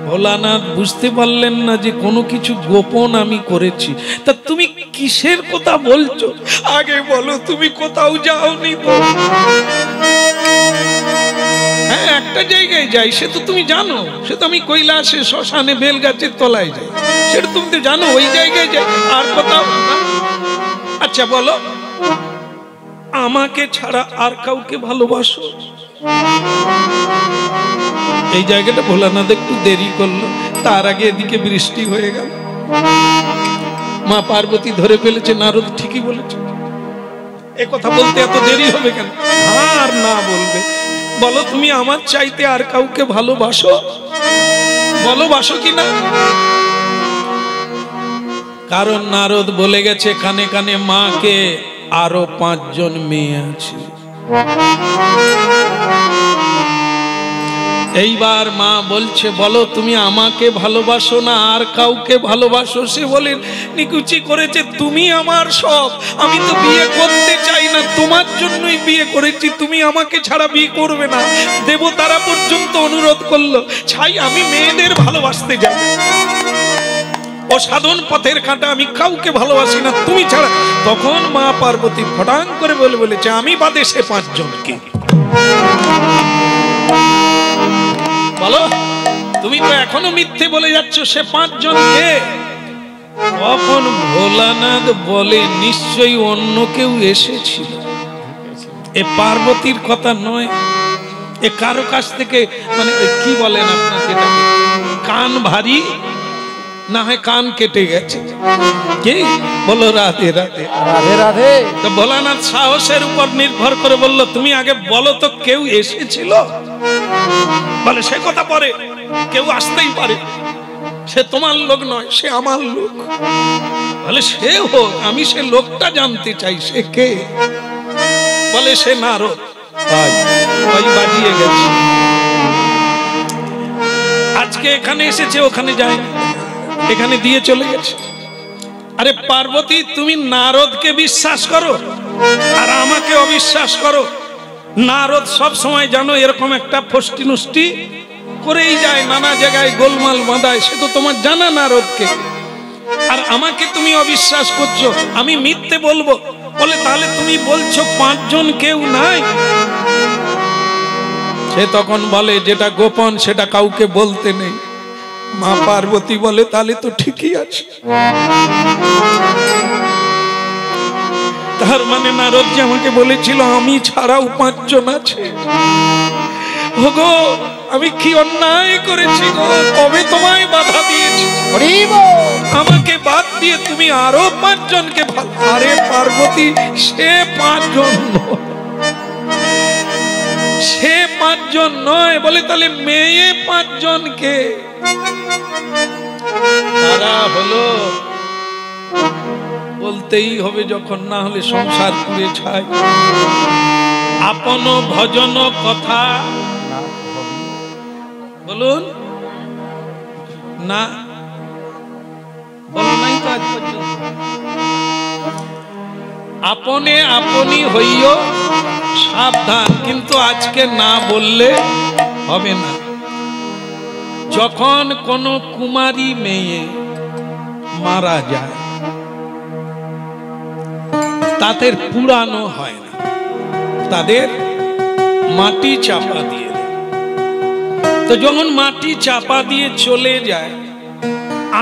ভোলানাথ বুঝতে পারলেন না যে কোনো কিছু গোপন আমি করেছি। তা তুমি কিসের কথা বলছো? আগে বলো তুমি কোথাও যাওনি তো? হ্যাঁ, একটা জায়গায় যাই, সে তো তুমি জানো, সে তো আমি কৈলাসে, শ্মশানে, বেলগাছের তলায় যাই, সেটা তুমি তো জানো, ওই জায়গায় যাই, আর কোথাও না। আচ্ছা বলো, আমাকে ছাড়া আর কাউকে ভালোবাসো? এই জায়গাটা ভোলানাথ একটু দেরি করলো, তার আগে এদিকে বৃষ্টি হয়ে গেল। মা পার্বতী ধরে ফেলেছে নারদ ঠিকই বলেছে, এ কথা বলতে এত দেরি হবে কেন? আর না বলবে, বলো তুমি আমার চাইতে আর কাউকে ভালোবাসো? বলো বাসো কি না? কারণ নারদ বলে গেছে কানে কানে মাকে, আরো 5 জন মেয়ে আছে। এইবার মা বলছে বলো তুমি আমাকে ভালোবাসো না আর কাউকে ভালোবাসো? সে বলে নিকুচি করেছে, তুমি আমার সব, আমি তো বিয়ে করতে চাই না, তোমার জন্যই বিয়ে করেছি, তুমি আমাকে ছাড়া বিয়ে করবে না। দেবতারা পর্যন্ত অনুরোধ করলো, ছাই আমি মেয়েদের ভালোবাসতে যাই, ও সাধন পথের কাঁটা, আমি কাউকে ভালোবাসি না তুমি ছাড়া। তখন মা পার্বতী ফটাং করে বলেছে, আমি বাদে সে 5 জনকে। বলো তুমি তো এখনো মিথ্যে বলে যাচ্ছ, সে 5 জনকে। তখন ভোলানাথ বলে নিশ্চয়ই অন্য কেউ এসেছিল, এ পার্বতীর কথা নয়, এ কারো কাছ থেকে, মানে কি বলেন আপনাকে, কান ভারী না হয় কান কেটে গেছে, কি বলো? রাধে রাধে রাধে রাধে। তো ভোলানাথ সাহসের উপর নির্ভর করে বলল, তুমি আগে বলো তো কেউ এসেছিল? বলে সে কথা পরে, কেউ আসতেই পারে, সে তোমার লোক নয়, সে আমার লোক। বলে সে হোক, আমি সে লোকটা জানতে চাই, সে কে? বলে সে নারদ। ওই বাজিয়ে গেছে, আজকে এখানে এসেছে, ওখানে যায়নি, এখানে দিয়ে চলে গেছে। আরে পার্বতী, তুমি নারদকে বিশ্বাস করো আর আমাকে অবিশ্বাস করো? নারদ সব সময় জানো এরকম একটা ফষ্টি নষ্টি করেই যায়, নানা জায়গায় গোলমাল বাঁধায়, সে তো তোমার জানা নারদকে। আর আমাকে তুমি অবিশ্বাস করছো, আমি মিথ্যে বলবো? বলে তাহলে তুমি বলছো 5 জন কেউ নাই? সে তখন বলে যেটা গোপন সেটা কাউকে বলতে নেই। মা পার্বতী বলে তাহলে তো ঠিকই আছে, তার মানে নারদ যে আমাকে বলেছিল আমি ছাড়াও 5 জন আছে। ওগো আমি কি অন্যায় করেছি গো, তবে তোমায় বাধা দিয়েছি, আমাকে বাদ দিয়ে তুমি আরো 5 জনকে ভালো। আরে পার্বতী, সে 5 জন নয়, সে 5 জন নয়। বলে তাহলে মেয়ে 5 জনকে? তারা হলো, বলতেই হবে যখন, না হলে সংসার পুড়ে ছাই। আপন ভজন কথা বলুন না, বলো নাই তো আজ পর্যন্ত। আপনে আপনি হইও সাবধান, কিন্তু আজকে না বললে হবে না। যখন কোনো কুমারী মেয়ে মারা যায়, তাদের পুরানো হয় না, তাদের মাটি চাপা দিয়ে দেয়। তো যখন মাটি চাপা দিয়ে চলে যায়,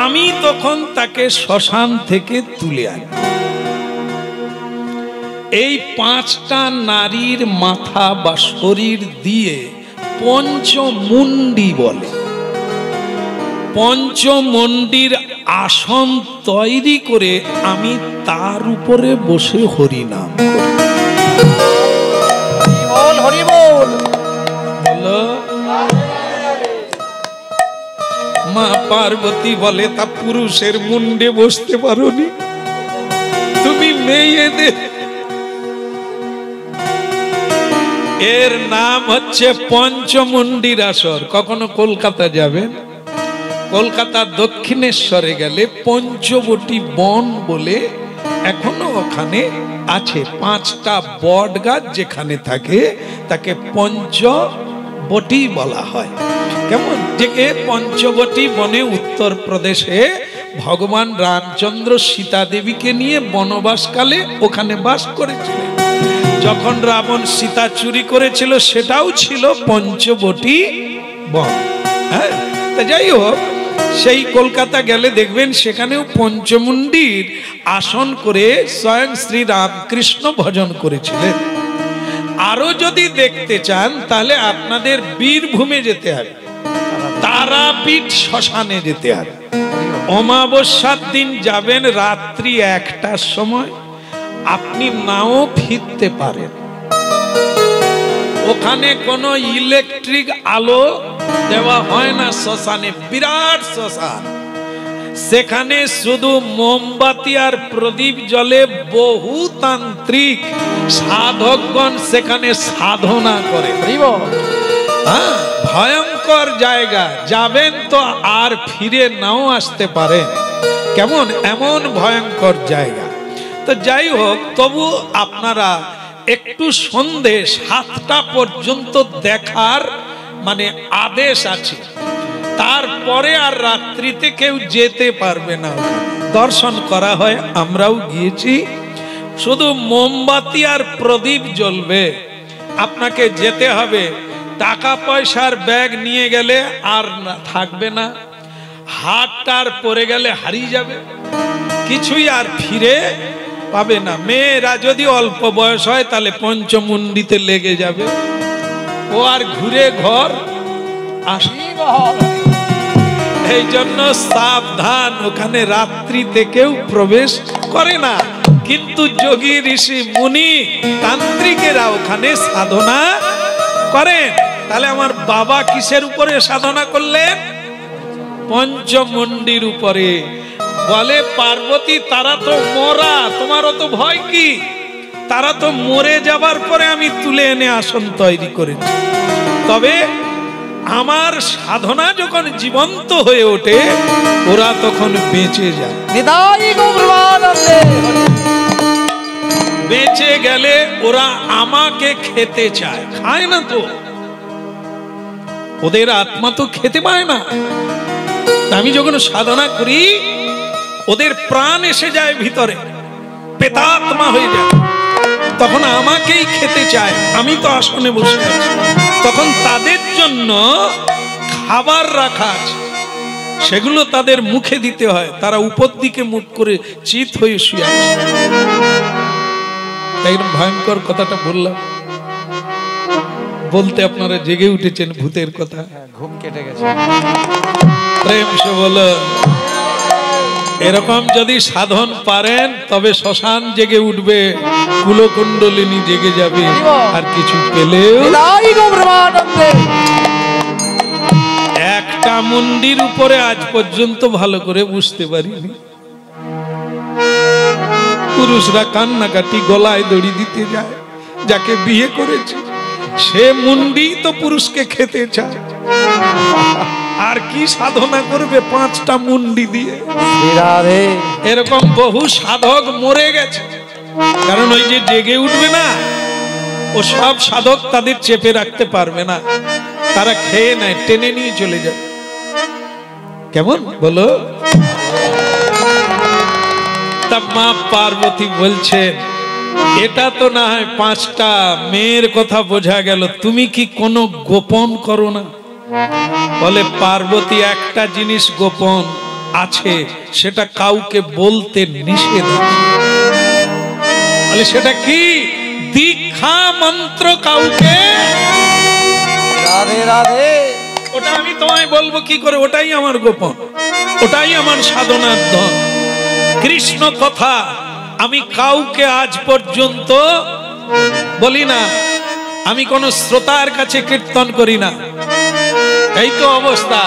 আমি তখন তাকে শ্মশান থেকে তুলে আনি। এই 5টা নারীর মাথা বা শরীর দিয়ে পঞ্চমুণ্ডি বলে, পঞ্চমুণ্ডির আসন তৈরি করে আমি তার উপরে বসে হরিনাম করি। বলো, মা পার্বতী বলে, তা পুরুষের মুন্ডে বসতে পারোনি তুমি মেয়েদের? এর নাম হচ্ছে পঞ্চমুণ্ডির আসর। কখনো কলকাতা যাবেন, কলকাতা দক্ষিণেশ্বরে গেলে পঞ্চবটি বন বলে এখনো ওখানে আছে। 5টা বট গাছ যেখানে থাকে তাকে পঞ্চবটি বলা হয়। কেমন যে পঞ্চবটি বনে উত্তরপ্রদেশে ভগবান রামচন্দ্র সীতা দেবীকে নিয়ে বনবাসকালে ওখানে বাস করেছিলেন। যখন রাবণ সীতা চুরি করেছিল সেটাও ছিল পঞ্চবটি বন। হ্যাঁ, তা যাই হোক, সেই কলকাতা গেলে দেখবেন সেখানেও পঞ্চমুণ্ডির আসন করে স্বয়ং শ্রী রামকৃষ্ণ ভজন করেছিলেন। আরো যদি দেখতে চান তাহলে আপনাদের বীরভূমে যেতে হবে, তারাপীঠ শ্মশানে যেতে হবে। অমাবস্যার দিন যাবেন রাত্রি 1টার সময়, আপনি নাও ফিরতে পারেন। ওখানে কোনো ইলেকট্রিক আলো দেওয়া হয় না শ্মশানে, বিরাট শ্মশান। সেখানে শুধু মোমবাতি আর প্রদীপ জ্বলে। বহু তান্ত্রিক সাধকগণ সেখানে সাধনা করে। হ্যাঁ, ভয়ঙ্কর জায়গা, যাবেন তো আর ফিরে নাও আসতে পারেন। কেমন এমন ভয়ঙ্কর জায়গা। তো যাই হোক, তবু আপনারা একটু সন্ধে 7টা পর্যন্ত দেখার মানে আদেশ আছে, তারপরে আর রাত্রিতে কেউ যেতে পারবে না। দর্শন করা হয়, আমরাও গিয়েছি। শুধু মোমবাতি আর প্রদীপ জ্বলবে। আপনাকে যেতে হবে, টাকা পয়সার ব্যাগ নিয়ে গেলে আর থাকবে না, হাতটার পরে গেলে হারিয়ে যাবে, কিছুই আর ফিরে পাবে না। মেয়েরা যদি অল্প বয়স হয় তাহলে পঞ্চমুণ্ডিতে লেগে যাবে, ও আর ঘুরে ঘর আসবে। এই জন্য সাবধান, ওখানে রাত্রিতে কেউ প্রবেশ করে না। কিন্তু যোগী ঋষি মুনি তান্ত্রিকেরা ওখানে সাধনা করেন। তাহলে আমার বাবা কিসের উপরে সাধনা করলেন? পঞ্চমুণ্ডির উপরে। বলে পার্বতী, তারা তো মরা, তোমারও তো ভয় কি? তারা তো মরে যাবার পরে আমি তুলে এনে আসন তৈরি করেছি। তবে আমার সাধনা যখন জীবন্ত হয়ে ওঠে, ওরা তখন বেঁচে যায়। বেঁচে গেলে ওরা আমাকে খেতে চায়, খায় না তো, ওদের আত্মা তো খেতে পায় না। আমি যখন সাধনা করি, ওদের প্রাণ এসে যায় ভিতরে, প্রেতাত্মা হয়ে যায়, তখন আমাকেই খেতে চায়। আমি তো আসনে বসে আছি, তখন তাদের জন্য খাবার রাখা আছে, সেগুলো তাদের মুখে দিতে হয়। তারা উপর দিকে মুখ করে চিত হয়ে শুয়ে আছে। তাই ভয়ঙ্কর কথাটা বললাম, বলতে আপনারা জেগে উঠেছেন ভূতের কথা, ঘুম কেটে গেছে। প্রেম সে বলো, এরকম যদি সাধন পারেন তবে শ্মশান জেগে উঠবে, কুলকুণ্ডলিনী জেগে যাবে, আর কিছু পেলেও। একটা মুন্ডির উপরে আজ পর্যন্ত ভালো করে বুঝতে পারিনি। পুরুষরা কান্নাকাটি, গলায় দড়ি দিতে যায়, যাকে বিয়ে করেছে সে মুন্ডি তো পুরুষকে খেতে চায়। আর কি সাধনা করবে 5টা মুন্ডি দিয়ে? এরকম বহু সাধক মরে গেছে, কারণ ওই যে জেগে উঠবে না, ও সব সাধক তাদের চেপে রাখতে পারবে না, তারা খেয়ে নেয়, টেনে নিয়ে চলে যায়। কেমন বলো? তা মা পার্বতী বলছেন, এটা তো না হয় 5টা মেয়ের কথা বোঝা গেল, তুমি কি কোনো গোপন করো না? বলে পার্বতী একটা জিনিস গোপন আছে, সেটা কাউকে বলতে নিষেধ আছে। বলে সেটা কি? দীক্ষা মন্ত্র কাউকে। রাধে রাধে। ওটা আমি তোমায় বলবো কি করে? ওটাই আমার গোপন, ওটাই আমার সাধনার ধন। কৃষ্ণ কথা আমি কাউকে আজ পর্যন্ত বলি না, আমি কোন শ্রোতার কাছে কীর্তন করি না। এই তো অবস্থা,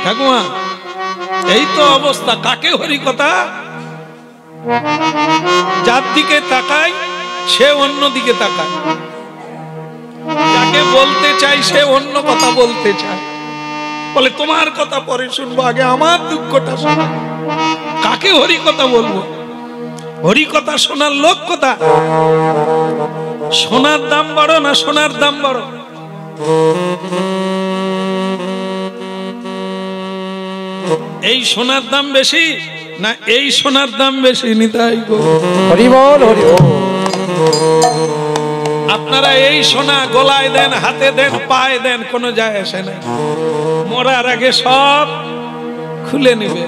ঠাকুমা, এই তো অবস্থা। কাকে হরি কথা? যার দিকে তাকাই সে অন্য দিকে তাকায়, যাকে বলতে চাই সে অন্য কথা বলতে চায়। বলে তোমার কথা পরে শুনবো, আগে আমার দুঃখটা শোনো। কাকে হরি কথা বলবো? হরি কথা শোনার লোক কথা। সোনার দাম বড় না সোনার দাম বড়? এই সোনার দাম বেশি না এই সোনার দাম বেশি? নিতাই গো হরি বল, হরি বল। আপনারা এই সোনা গলায় দেন, হাতে দেন, পায়ে দেন, কোনো যায় আসে না। মরার আগে সব খুলে নিবে।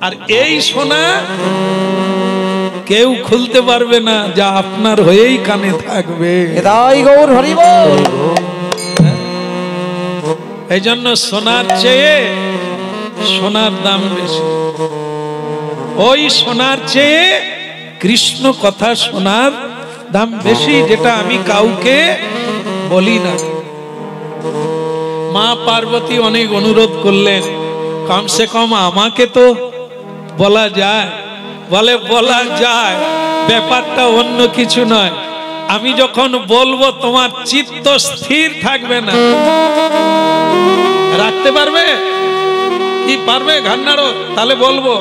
আর এই সোনা কেউ খুলতে পারবে না, যা আপনার হয়েই কানে থাকবে। নিতাই গৌর হরি বল। এই জন্য সোনার চেয়ে সোনার দাম বেশি। ওই সোনার চেয়ে কৃষ্ণ কথা শোনার দাম বেশি, যেটা আমি কাউকে বলি না। মা পার্বতী অনেক অনুরোধ করলেন, কমসে কম আমাকে তো বলা যায়। বলে বলা যায়, ব্যাপারটা অন্য কিছু নয়। আমি যখন বলবো তোমার চিত্ত স্থির থাকবে না। রাখতে পারবে কি? পারবে? ঘান্নাড়ো তাহলে বলবো,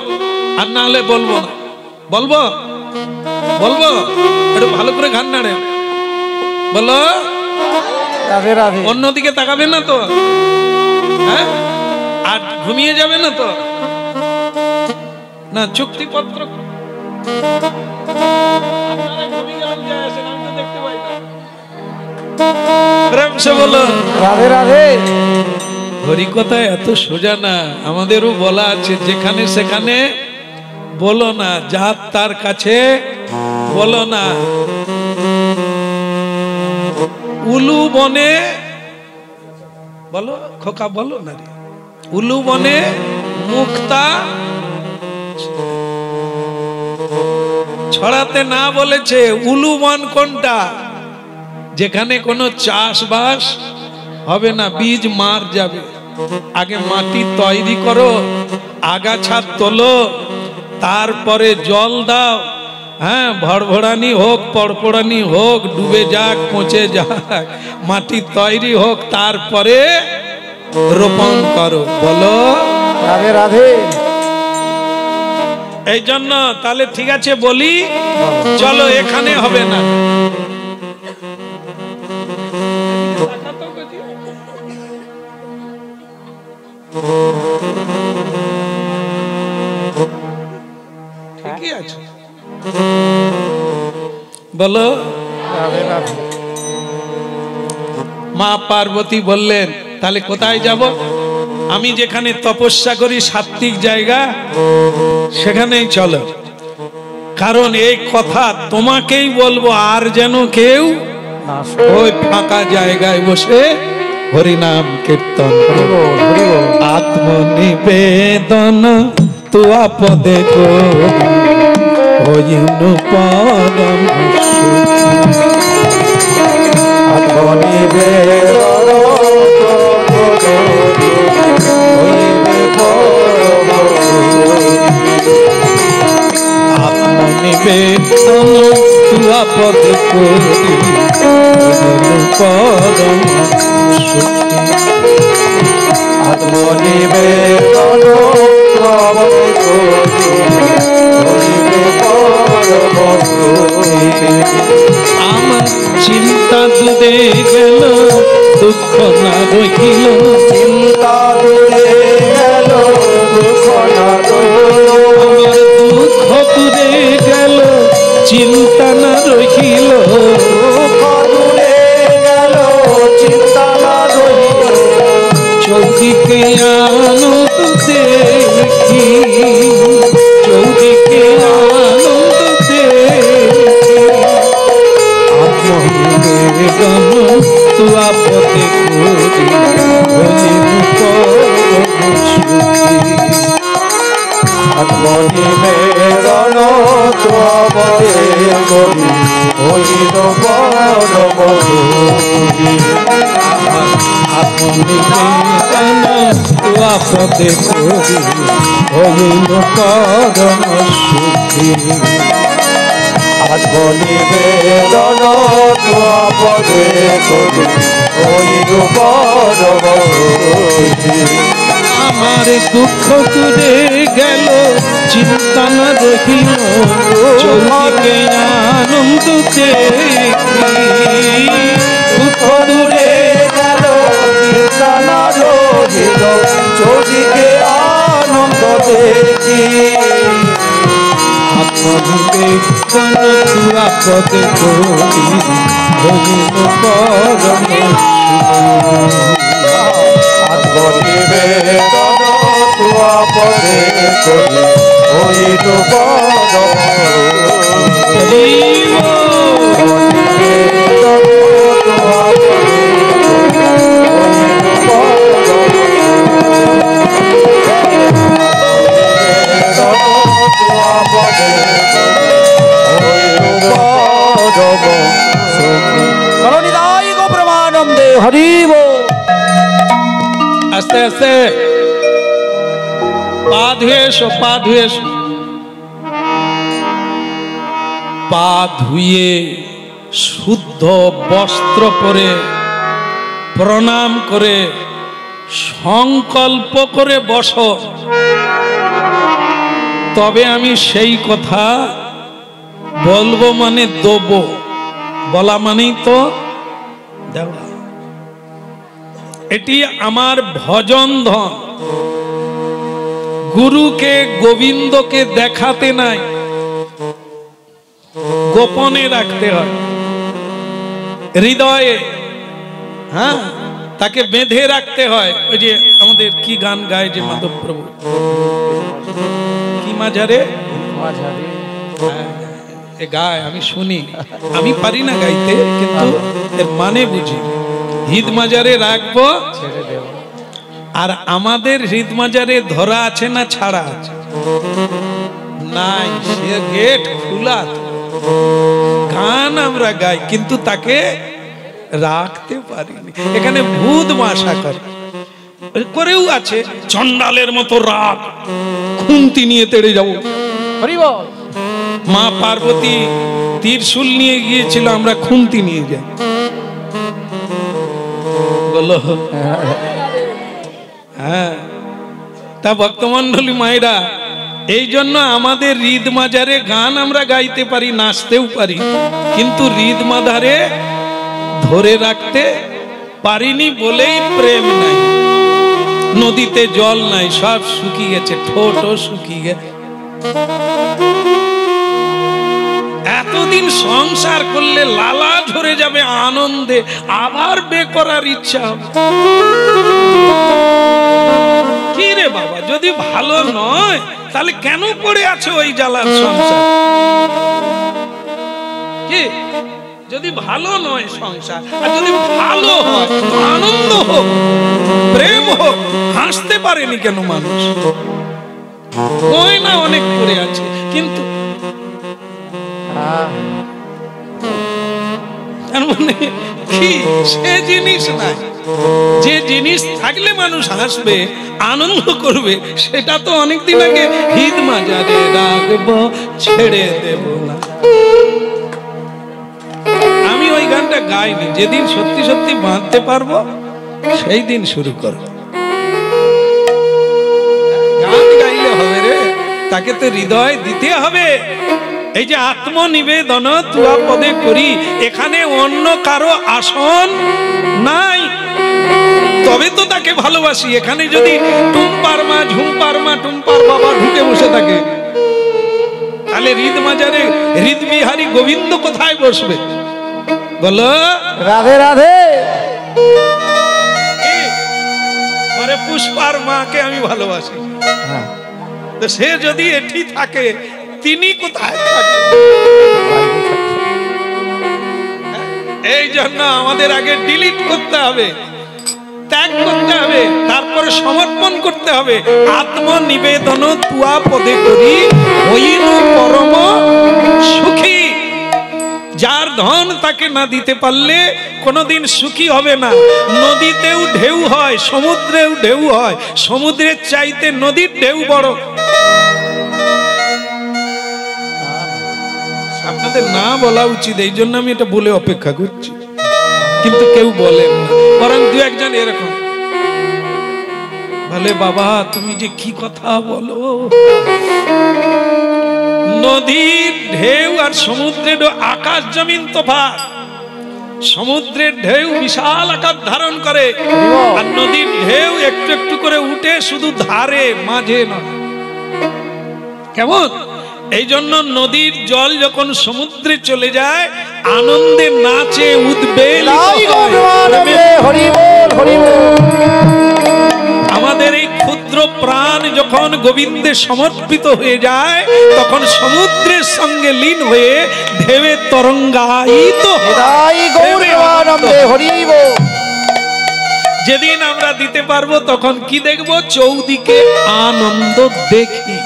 আর না হলে বলবো না। বলবো বলবো একটু ভালো করে ঘান্নাড়ে বলো। রাধে রাধে। অন্যদিকে তাকাবে না তো? হ্যাঁ, আর ঘুমিয়ে যাবে না তো? না চুক্তিপত্র আপনারা ঘুমিয়ে যান, যায় আসেন, আমি তো দেখতে পাই না। প্রেম সে বলো রাধে রাধে। হরি কথা এত সোজা না। আমাদেরও বলা আছে, যেখানে সেখানে বলো না, যার তার কাছে বলো না। উলু বনে বলো, খোকা বলো না রে। উলু বনে মুক্তা ছড়াতে না বলেছে। উলু বন কোনটা? যেখানে কোনো চাষবাস হবে না, বীজ মার যাবে। আগে মাটি তৈরি করো, আগাছা তোলো, তারপরে জল দাও। হ্যাঁ, ভড়ভড়ানি হোক, পড়পড়ানি হোক, ডুবে যাক, পচে যাক, মাটি তৈরি হোক, তারপরে রোপণ করো। বলো রাধে রাধে। এই জন্য তাহলে ঠিক আছে বলি, চলো এখানে হবে না। ঠিকই আছে, বলো। মা পার্বতী বললেন, তাহলে কোথায় যাব? আমি যেখানে তপস্যা করি, সাত্বিক জায়গা, সেখানেই চলো। কারণ এই কথা তোমাকেই বলবো, আর যেন কেউ ওই ফাঁকা জায়গায় বসে হরিনাম কীর্তন। আত্মনিবেদন তুয়া পদে হইনু পরম আত্মনিবেদন আত্মনিবেদন তুয়া পদে হইনু পরম আত্মনিবেদন আমার চিন্তা দূরে গেল, দুঃখ না রহিল। চিন্তা দূরে গেল, দুঃখ না রহিল। চিন্তা না রহিল, দূরে গেল চিন্তা না রহিল, চৌদিকে আনন্দ দেখি, চৌদিকে আনন্দ দেখি, আত্মনিবেদন তুয়া পথে করি হইল পরম সুখী। আত্মনিবেদন তোয়াবতে করি হইল পরম সুখী। আত্মনিবেদন তুয়া পথে করি হইল পরম সুখী। আত্মনিবেদন তোয়াবতে করি হইল পরম সুখী। আমার দুঃখ দূরে গেল চিন্তা না রহিল, চৌদিকে আনন্দ দেখি, দুঃখ দূরে গেল চিন্তা না রহিল, চৌদিকে আনন্দ দেখি। আত্মনিবেদন তুয়া পদে করি হইল পরম সুখী। আত্মনিবেদন তোয়াবতে করি হইল পরম সুখী। হরিব আস্তে আস্তে পা ধুয়ে এসো, পা ধুয়ে এসো। পা ধুয়ে শুদ্ধ বস্ত্র পরে প্রণাম করে সংকল্প করে বসো, তবে আমি সেই কথা বলবো, মানে দেবো। বলা মানেই তো দেওয়া। এটি আমার ভজন ধন। গুরুকে গোবিন্দকে দেখাতে নাই, গোপনে রাখতে হয় হৃদয়ে। হ্যাঁ, তাকে বেঁধে রাখতে হয়। ওই যে আমাদের কি গান গায় যে মাধব প্রভু, কি মাঝারে গায়, আমি শুনি, আমি পারি না গাইতে, কিন্তু এর মানে বুঝি। হৃদ মাজারে রাখবো, আর আমাদের হৃদ মাজারে ধরা আছে না ছাড়া আছে? নাই, সে গেট খোলা। গান আমরা গাই, কিন্তু তাকে রাখতে পারিনি। এখানে ভূত মাসা করেও আছে, চন্ডালের মতো রাগ, খুন্তি নিয়ে তেড়ে যাবো। মা পার্বতী ত্রিশূল নিয়ে গিয়েছিল, আমরা খুন্তি নিয়ে যাই। বলো হ্যাঁ। তা ভক্তমন্ডলী মায়েরা, এই জন্য আমাদের হৃদ মাজারে গান আমরা গাইতে পারি, নাচতেও পারি, কিন্তু হৃদ মাজারে ধরে রাখতে পারিনি বলেই প্রেম নাই। নদীতে জল নাই, সব শুকিয়ে গেছে, ঠোঁটও শুকিয়ে গেছে। এতদিন সংসার করলে লালা ঝরে যাবে আনন্দে, আবার বে করার ইচ্ছা হবে। কি রে বাবা, যদি ভালো নয় তাহলে কেন পড়ে আছে ওই জ্বালার সংসার? কি, যদি ভালো নয় সংসার, আর যদি ভালো হয় আনন্দ হোক, প্রেম হোক, হাসতে পারেনি কেন মানুষ? ওই না অনেক পড়ে আছে, কিন্তু তার মানে কি, সে জিনিস নাই। যে জিনিস থাকলে মানুষ হাসবে, আনন্দ করবে, সেটা তো অনেকদিন আগে হৃদ মাজারে রাখবো, ছেড়ে দেব না। আমি ওই গানটা গাইনি, যেদিন সত্যি সত্যি বাঁধতে পারবো সেই দিন শুরু করবো। গান গাইলে হবে রে, তাকে তো হৃদয় দিতে হবে। এই যে আত্মনিবেদন তুয়া পদে করি, এখানে অন্য কারো আসন নাই, তবে তো তাকে ভালোবাসি। এখানে যদি টুম্পার মা, ঝুম্পার মা, টুম্পার বাবা ঢুকে বসে থাকে, তাহলে তাহলে হৃদ মাজারে হৃদ বিহারী গোবিন্দ কোথায় বসবে বলো? রাধে রাধে। আরে পুষ্পার মাকে আমি ভালোবাসি, তো সে যদি এটি থাকে তিনি কোথায় থাকবে? এই জন্য আমাদের আগে ডিলিট করতে হবে, ত্যাগ করতে হবে, তারপরে সমর্পণ করতে হবে। আত্মনিবেদন তুয়া পদে করি হইনু পরম সুখী। যার ধন তাকে না দিতে পারলে কোনোদিন সুখী হবে না। নদীতেও ঢেউ হয়, সমুদ্রেও ঢেউ হয়, সমুদ্রের চাইতে নদীর ঢেউ বড়। আপনাদের না বলা উচিত, এই জন্য আমি এটা বলে অপেক্ষা করছি, কিন্তু কেউ বলেন না, বরং দু একজন এরকম বলে, বাবা তুমি যে কি কথা বলো। নদীর ঢেউ আর সমুদ্রের আকাশ জমিন তফাৎ। সমুদ্রের ঢেউ বিশাল আকার ধারণ করে, আর নদীর ঢেউ একটু একটু করে উঠে শুধু ধারে, মাঝে নয়। কেমন? এই জন্য নদীর জল যখন সমুদ্রে চলে যায় আনন্দে নাচে উদ্বেলিত হয়। আমাদের এই ক্ষুদ্র প্রাণ যখন গোবিন্দে সমর্পিত হয়ে যায় তখন সমুদ্রের সঙ্গে লীন হয়ে ঢেউয়ে তরঙ্গায়িত হয়। যেদিন আমরা দিতে পারবো তখন কি দেখবো? চৌদিকে আনন্দ দেখি,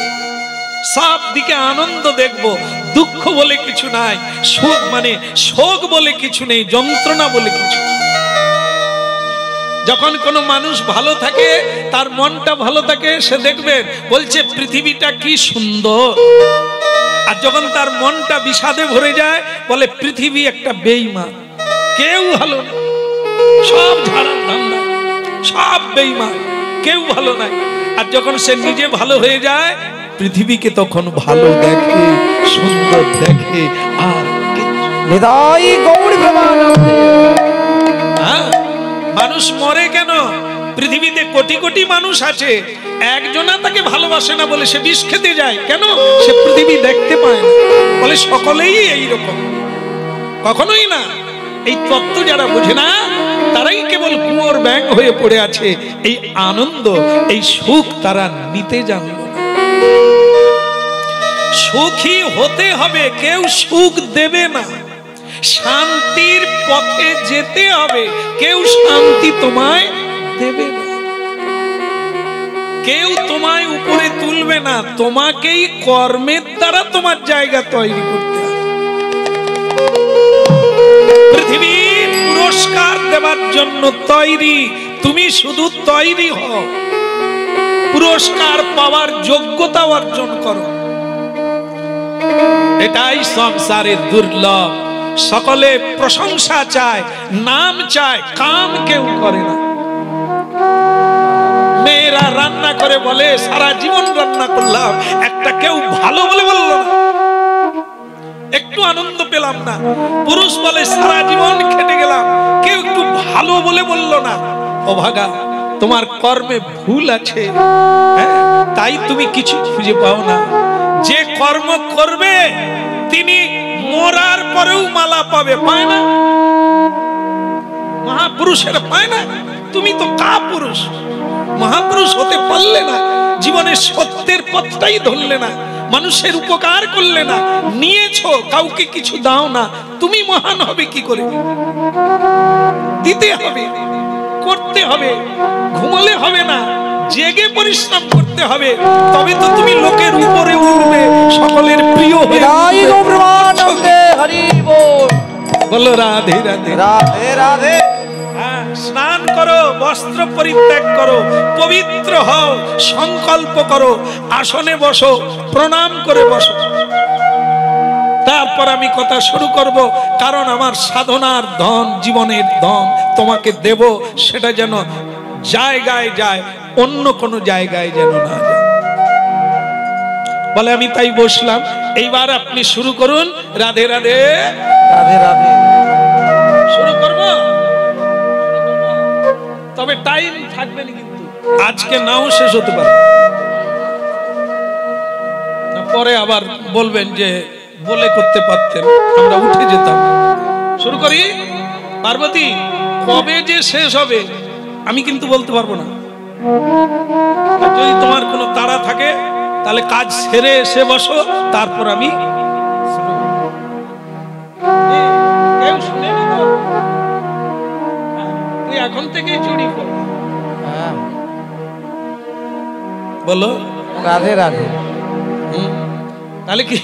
সব দিকে আনন্দ দেখবো। দুঃখ বলে কিছু নাই, সুখ মানে শোক বলে কিছু নেই, যন্ত্রণা বলে কিছু। যখন কোনো মানুষ ভালো থাকে, তার মনটা ভালো থাকে, সে দেখবেন বলছে পৃথিবীটা কি সুন্দর। আর যখন তার মনটা বিষাদে ভরে যায় বলে পৃথিবী একটা বেঈমান, কেউ ভালো না, সব ঝাড়ার ধান্দা, সব বেঈমান, কেউ ভালো নাই। আর যখন সে নিজে ভালো হয়ে যায় পৃথিবীকে তখন ভালো দেখে, সুন্দর দেখে। আর মানুষ মরে কেন? পৃথিবীতে কোটি কোটি মানুষ আছে, একজনা তাকে ভালোবাসে না বলে সে বিষ খেতে যায়। কেন? সে পৃথিবী দেখতে পায় না বলে সকলেই এইরকম। কখনোই না। এই তত্ত্ব যারা বোঝে না তারাই কেবল কুয়োর ব্যাঙ হয়ে পড়ে আছে। এই আনন্দ, এই সুখ তারা নিতে জানল না। সুখী হতে হবে, কেউ সুখ দেবে না। শান্তির পথে যেতে হবে, কেউ শান্তি তোমায় দেবে না। কেউ তোমায় উপরে তুলবে না, তোমাকেই কর্মের দ্বারা তোমার জায়গা তৈরি করতে হবে। পৃথিবীর পুরস্কার দেওয়ার জন্য তৈরি, তুমি শুধু তৈরি হও, পুরস্কার পাওয়ার যোগ্যতা অর্জন করো। এটাই সংসারের দুর্লভ। সকলে প্রশংসা চায়, নাম চায়, কাম কেউ করে না। মেয়েরা রান্না করে বলে সারা জীবন রান্না করলাম, একটা কেউ ভালো বলে বলল না, একটু আনন্দ পেলাম না। পুরুষ বলে সারা জীবন খেটে গেলাম, কেউ একটু ভালো বলে বলল না। অভাগা, তোমার কর্মে ভুল আছে, তাই তুমি কিছু খুঁজে পাও না। যে কর্ম করবে তিনি মরার পরেও মালা পাবে, পায় না? মহাপুরুষেরা পায় না? তুমি তো কাপুরুষ, মহাপুরুষ হতে পারলে না, জীবনের সত্যের পথটাই ধরলে না, মানুষের উপকার করলে না, নিয়েছো কাউকে কিছু দাও না, তুমি মহান হবে কি করে? দিতে হবে, করতে হবে, ঘুমলে হবে না, জেগে পরিশ্রম করতে হবে, তবে তো তুমি লোকের উপরে উঠবে, সকলের প্রিয় হয়ে বলো রাধে রাধে রাধে রাধে। স্নান করো, বস্ত্র পরিত্যাগ করো, পবিত্র হও, সংকল্প করো, আসনে বসো, প্রণাম করে বসো। তারপর আমি কথা শুরু করব, কারণ আমার সাধনার ধন, জীবনের ধন তোমাকে দেব, সেটা যেন জায়গায় যায়, অন্য কোনো জায়গায় যেন না যায়। বলে আমি তাই বসলাম, এইবার আপনি শুরু করুন। রাধে রাধে রাধে রাধে। শুরু করব, তবে টাইম থাকবে না, কিন্তু আজকে নাও শেষ হতে পারে না। পরে আবার বলবেন যে বলে করতে পারতেন, আমরা উঠে যেতাম। শুরু করি। পার্বতী, কবে যে শেষ হবে আমি কিন্তু বলতে পারবো না। আর যদি তোমার কোনো তাড়া থাকে তাহলে কাজ সেরে এসে বসো, তারপর আমি কেউ শুনেনি তো? তুই এখন থেকেই চুরি কর। বলো রাধে রাধে। তাহলে কি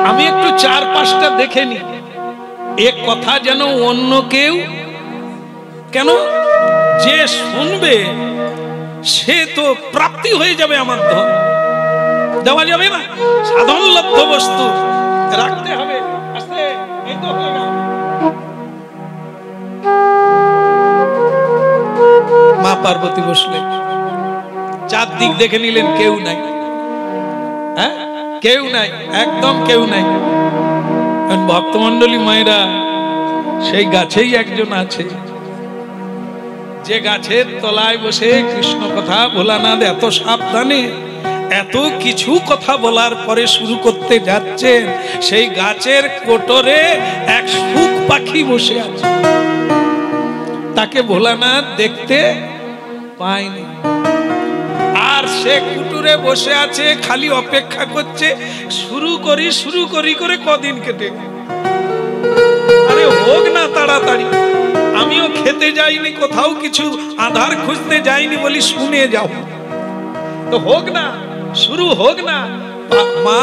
আমি একটু 4-5টা দেখে নি, এ কথা যেন অন্য কেউ, কেন যে শুনবে সে তো প্রাপ্তি হয়ে যাবে, আমার ধন দেওয়া যাবে না, সাধন লব্ধ বস্তু রাখতে হবে। আস্তে এই তো হয়ে গেল। মা পার্বতী বসলেন, চারদিক দেখে নিলেন, কেউ নাই। হ্যাঁ, কেউ নাই, একদম কেউ নাই। ভক্তমন্ডলী মায়েরা, সেই গাছেই একজন আছে, যে গাছের তলায় বসে কৃষ্ণ কথা ভোলানাথ এত সাবধানে এত কিছু কথা বলার পরে শুরু করতে যাচ্ছেন। সেই গাছের কোটরে এক সুখ পাখি বসে আছে, তাকে ভোলানাথ দেখতে পায়নি। আর সে কুটুরে বসে আছে, খালি অপেক্ষা করছে শুরু করি করে কদিন কেটে। আরে হোক না তাড়াতাড়ি, আমিও খেতে যাইনি, কোথাও কিছু আধার খুঁজতে যাইনি বলি শুনে যাও, তো হোক না, শুরু হোক না। মা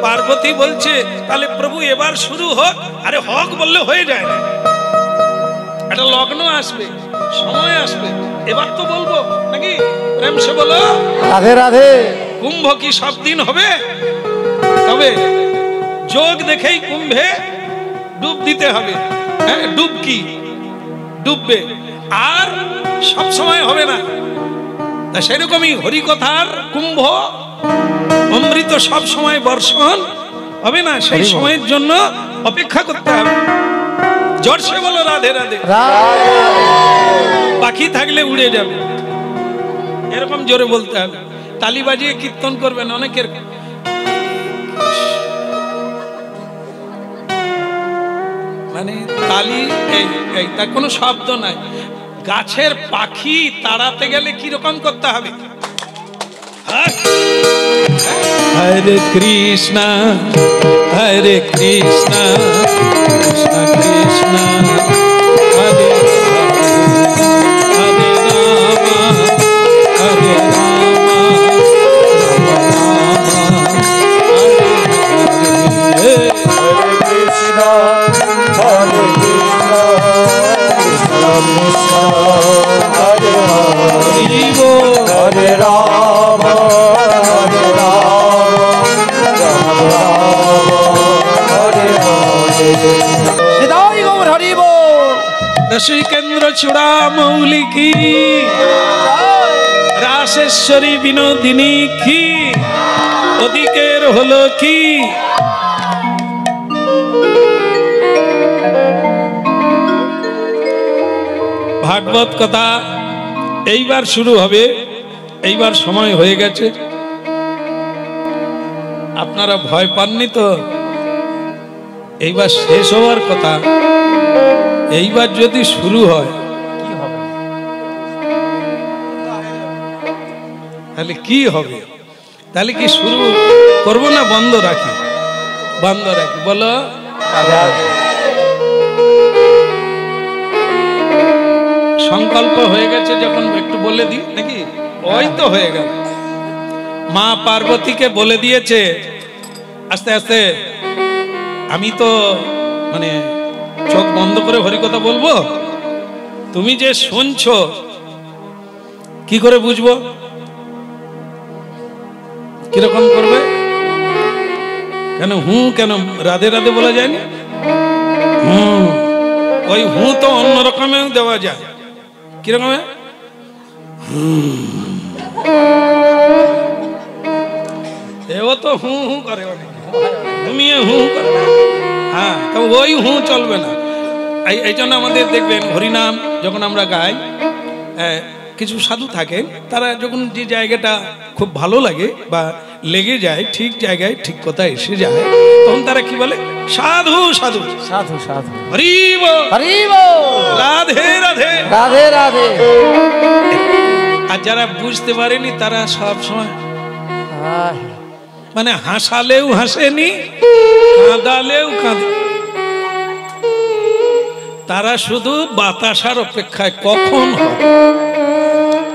পার্বতী বলছে তাহলে প্রভু এবার শুরু হোক। আরে হোক বললে হয়ে যায় না, একটা লগ্ন আসবে, সময় আসবে, এবার তো বলবো নাকি? প্রেম সে বলো রাধে রাধে। কুম্ভ কি সব দিন হবে? তবে যোগ দেখেই কুম্ভে ডুব দিতে হবে। হ্যাঁ, ডুব কি ডুববে, আর সব সময় হবে না। তা সেরকমই হরিকথার কুম্ভ অমৃত সব সময় বর্ষণ হবে না, সেই সময়ের জন্য অপেক্ষা করতে হবে। জোরসে বলো রাধে রাধে। পাখি থাকলে উড়ে যাবে, এরকম জোরে বলতে হবে। তালি বাজিয়ে কীর্তন করবেন অনেকের, মানে তালি এই তার কোনো শব্দ নাই। গাছের পাখি তাড়াতে গেলে কি রকম করতে হবে? হরে কৃষ্ণ হরে কৃষ্ণ কৃষ্ণ কৃষ্ণ হরে হরে রাম হরে Ram Hare Krishna, Hare Krishna, Krishna Krishna, Hare Hare, Hare Rama, Hare Rama, Rama Rama, Hare Hare. Nitai Gour Hari বল। রসিকেন্দ্র চূড়ামৌলি কি, রাসেশ্বরী বিনোদিনী কি, ওদিকের হলো কি। ভাগবত কথা এইবার শুরু হবে, এইবার সময় হয়ে গেছে। আপনারা ভয় পাননি তো? এইবার শেষ হওয়ার কথা, এইবার যদি শুরু হয় তাহলে কি হবে? তাহলে কি শুরু করব না বন্ধ রাখি? বন্ধ রাখি, বলো। সংকল্প হয়ে গেছে যখন একটু বলে দিই নাকি? ওই তো হয়ে গেল। মা পার্বতীকে বলে দিয়েছে আস্তে আস্তে, আমি তো মানে চোখ বন্ধ করে হরিকথা বলবো, তুমি যে শুনছো কি করে বুঝবো? কিরকম করবে? কেন কেন রাধে রাধে বলা যায়নি? ওই তো অন্য রকমের দেওয়া যায়। কিরকম? এও তো করে তুমি করে, হ্যাঁ, তো ওই চলবে না। এই জন্য আমাদের দেখবেন হরিনাম যখন আমরা গাই, কিছু সাধু থাকে, তারা যখন যে জায়গাটা খুব ভালো লাগে বা লেগে যায়, ঠিক জায়গায় ঠিক কথা এসে যায়, তখন তারা কি বলে? সাধু সাধু সাধু সাধু হরি বল, হরি বল, রাধে রাধে রাধে রাধে। আর যারা বুঝতে পারেনি তারা সব সময় আহ, মানে হাসালেও হাসেনি, কাঁদালেও কাঁদে, তারা শুধু বাতাসার অপেক্ষায় কখন হয়।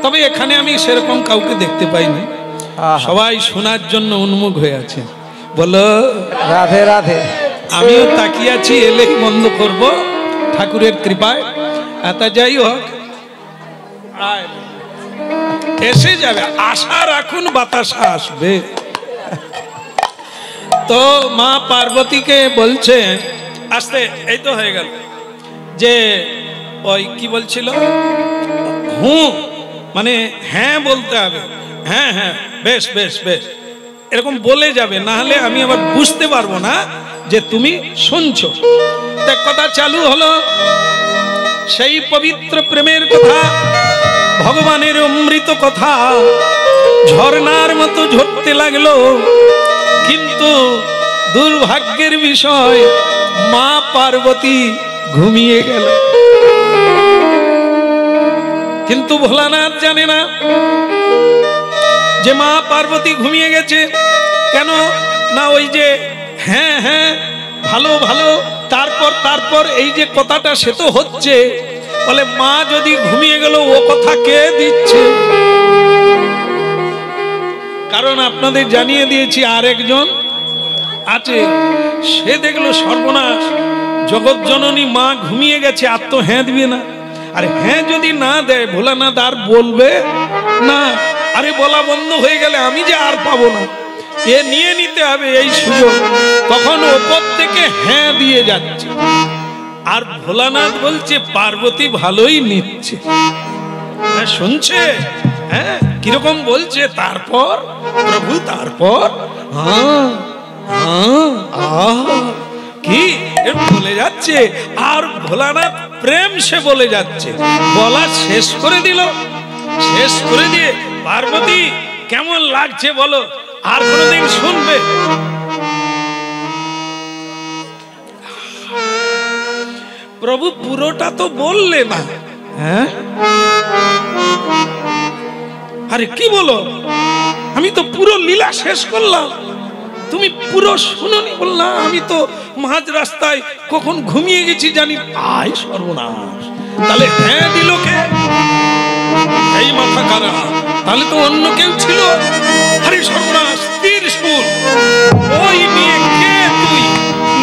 তবে এখানে আমি সেরকম কাউকে দেখতে পাইনি, আহা। সবাই শোনার জন্য উন্মুখ হয়ে আছে। বলো রাধে রাধে। আমিও তাকিয়ে আছি, এলেই বন্ধ করব ঠাকুরের কৃপায়। তা যাই হোক, আয়, এসে যাবে, আশা রাখুন বাতাসা আসবে। তো মা পার্বতীকে বলছে, আস্তে, এই তো হয়ে গেল, যে ওই কি বলছিল, হুঁ মানে হ্যাঁ বলতে হবে, হ্যাঁ হ্যাঁ বেশ বেশ বেশ এরকম বলে যাবে, না হলে আমি আবার বুঝতে পারবো না যে তুমি শুনছো। তা কথা চালু হলো, সেই পবিত্র প্রেমের কথা, ভগবানের অমৃত কথা ঝর্ণার মতো ঝরতে লাগলো। কিন্তু দুর্ভাগ্যের বিষয়, মা পার্বতী ঘুমিয়ে গেল। কিন্তু ভোলানাথ জানে না যে মা পার্বতী ঘুমিয়ে গেছে। কেন না, ওই যে হ্যাঁ হ্যাঁ ভালো ভালো তারপর তারপর এই যে কথাটা সে তো হচ্ছে, বলে মা যদি ঘুমিয়ে গেল ও কথা কে দিচ্ছে? কারণ আপনাদের জানিয়ে দিয়েছি আরেকজন আছে, সে দেখলো সর্বনাশ, জগৎ জননী মা ঘুমিয়ে গেছে, আর তো হ্যাঁ দিবে না। আর হ্যাঁ যদি না দেয় ভোলানাথ আর বলবে না, আরে বলা বন্ধ হয়ে গেলে আমি যে আর পাবো না, এ নিয়ে নিতে হবে এই সুযোগ। তখন ওপর থেকে হ্যাঁ দিয়ে যাচ্ছে, আর ভোলানাথ বলছে পার্বতী ভালোই নিচ্ছে, হ্যাঁ শুনছে, হ্যাঁ কিরকম বলছে, তারপর প্রভু তারপর হ্যাঁ হ্যাঁ আহ কি বলে যাচ্ছে। আর ভোলানাথ প্রেম সে বলে যাচ্ছে, বলা শেষ করে দিল, শেষ করে দিয়ে পার্বতী কেমন লাগছে বলো, আর কোনদিন শুনবে? প্রভু পুরোটা তো বললে না, হ্যাঁ আরে কি বলো, আমি তো পুরো লীলা শেষ করলাম, তুমি পুরো শুনোনি? বললাম আমি তো মাঝ রাস্তায় কখন ঘুমিয়ে গেছি জানি। আয় সর্বনাশ, তাহলে হ্যাঁ দিল কে? এই মাথা কারা, তাহলে তো অন্য কেউ ছিল। আরে সর্বনাশ, ত্রিশূল ওই নিয়ে কে তুই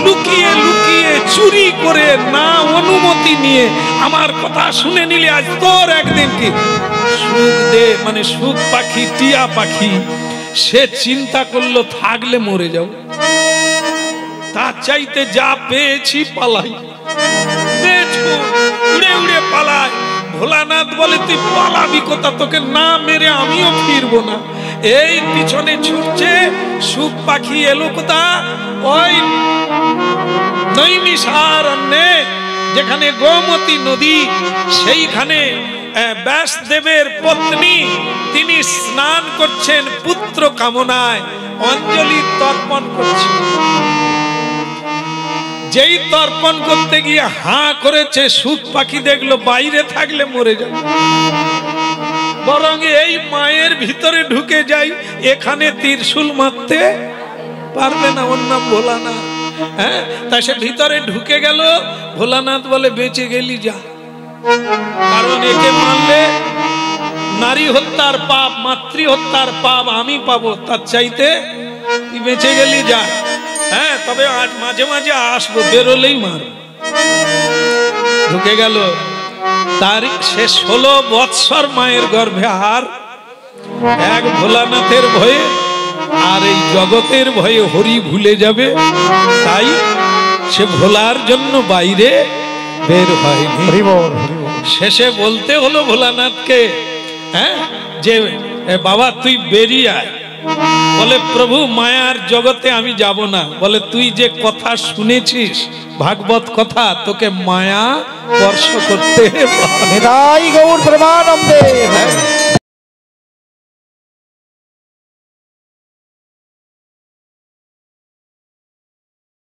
লুকিয়ে লুকিয়ে চুরি করে না অনুমতি নিয়ে আমার কথা শুনে নিলে, আজ তোর একদিন কি সুখ দে, মানে সুখ পাখি টিয়া পাখি সে চিন্তা করলো থাকলে মরে যাও, তার চাইতে যা পেয়েছি পালাই, উড়ে উড়ে পালাই। ভোলানাথ বলে তুই পালাবি কোথা, তোকে না মেরে আমিও ফিরবো না। এই পিছনে ছুটছে সুখ পাখি এলো কোথা, ওই নৈমিষারণ্যে যেখানে গোমতী নদী, সেইখানে ব্যাসদেবের পত্নী তিনি স্নান করছেন পুত্র কামনায়, অঞ্জলি তর্পণ করছেন। যেই তর্পণ করতে গিয়ে হাঁ করেছে, সুখ পাখি দেখলো বাইরে থাকলে মরে যাবে, বরং এই মায়ের ভিতরে ঢুকে যাই, এখানে ত্রিশূল মারতে পারবে না, ওর নাম ভোলানাথ। হ্যাঁ, তাই সে ভিতরে ঢুকে গেল। ভোলানাথ বলে বেঁচে গেলি যা, কারণ একে মারলে নারী হত্যার পাপ, মাতৃ হত্যার পাপ আমি পাবো, তার চাইতে তুই বেঁচে গেলি যা। হ্যাঁ, তবে আজ মাঝে মাঝে আসবো, বেরোলেই মার। ঢুকে গেল, তার সে 16 বৎসর মায়ের গর্ভে, আর এক ভোলানাথের ভয়ে আর এই জগতের ভয়ে হরি ভুলে যাবে, তাই সে ভোলার জন্য বাইরে বের হয়নি। শেষে বলতে হলো ভোলানাথকে, হ্যাঁ যে বাবা তুই বেরিয়ে আয়, বলে প্রভু মায়ার জগতে আমি যাব না। বলে তুই যে কথা শুনেছিস ভাগবত কথা, তোকে মায়া স্পর্শ করতে নিতাই গৌর প্রেমানন্দে।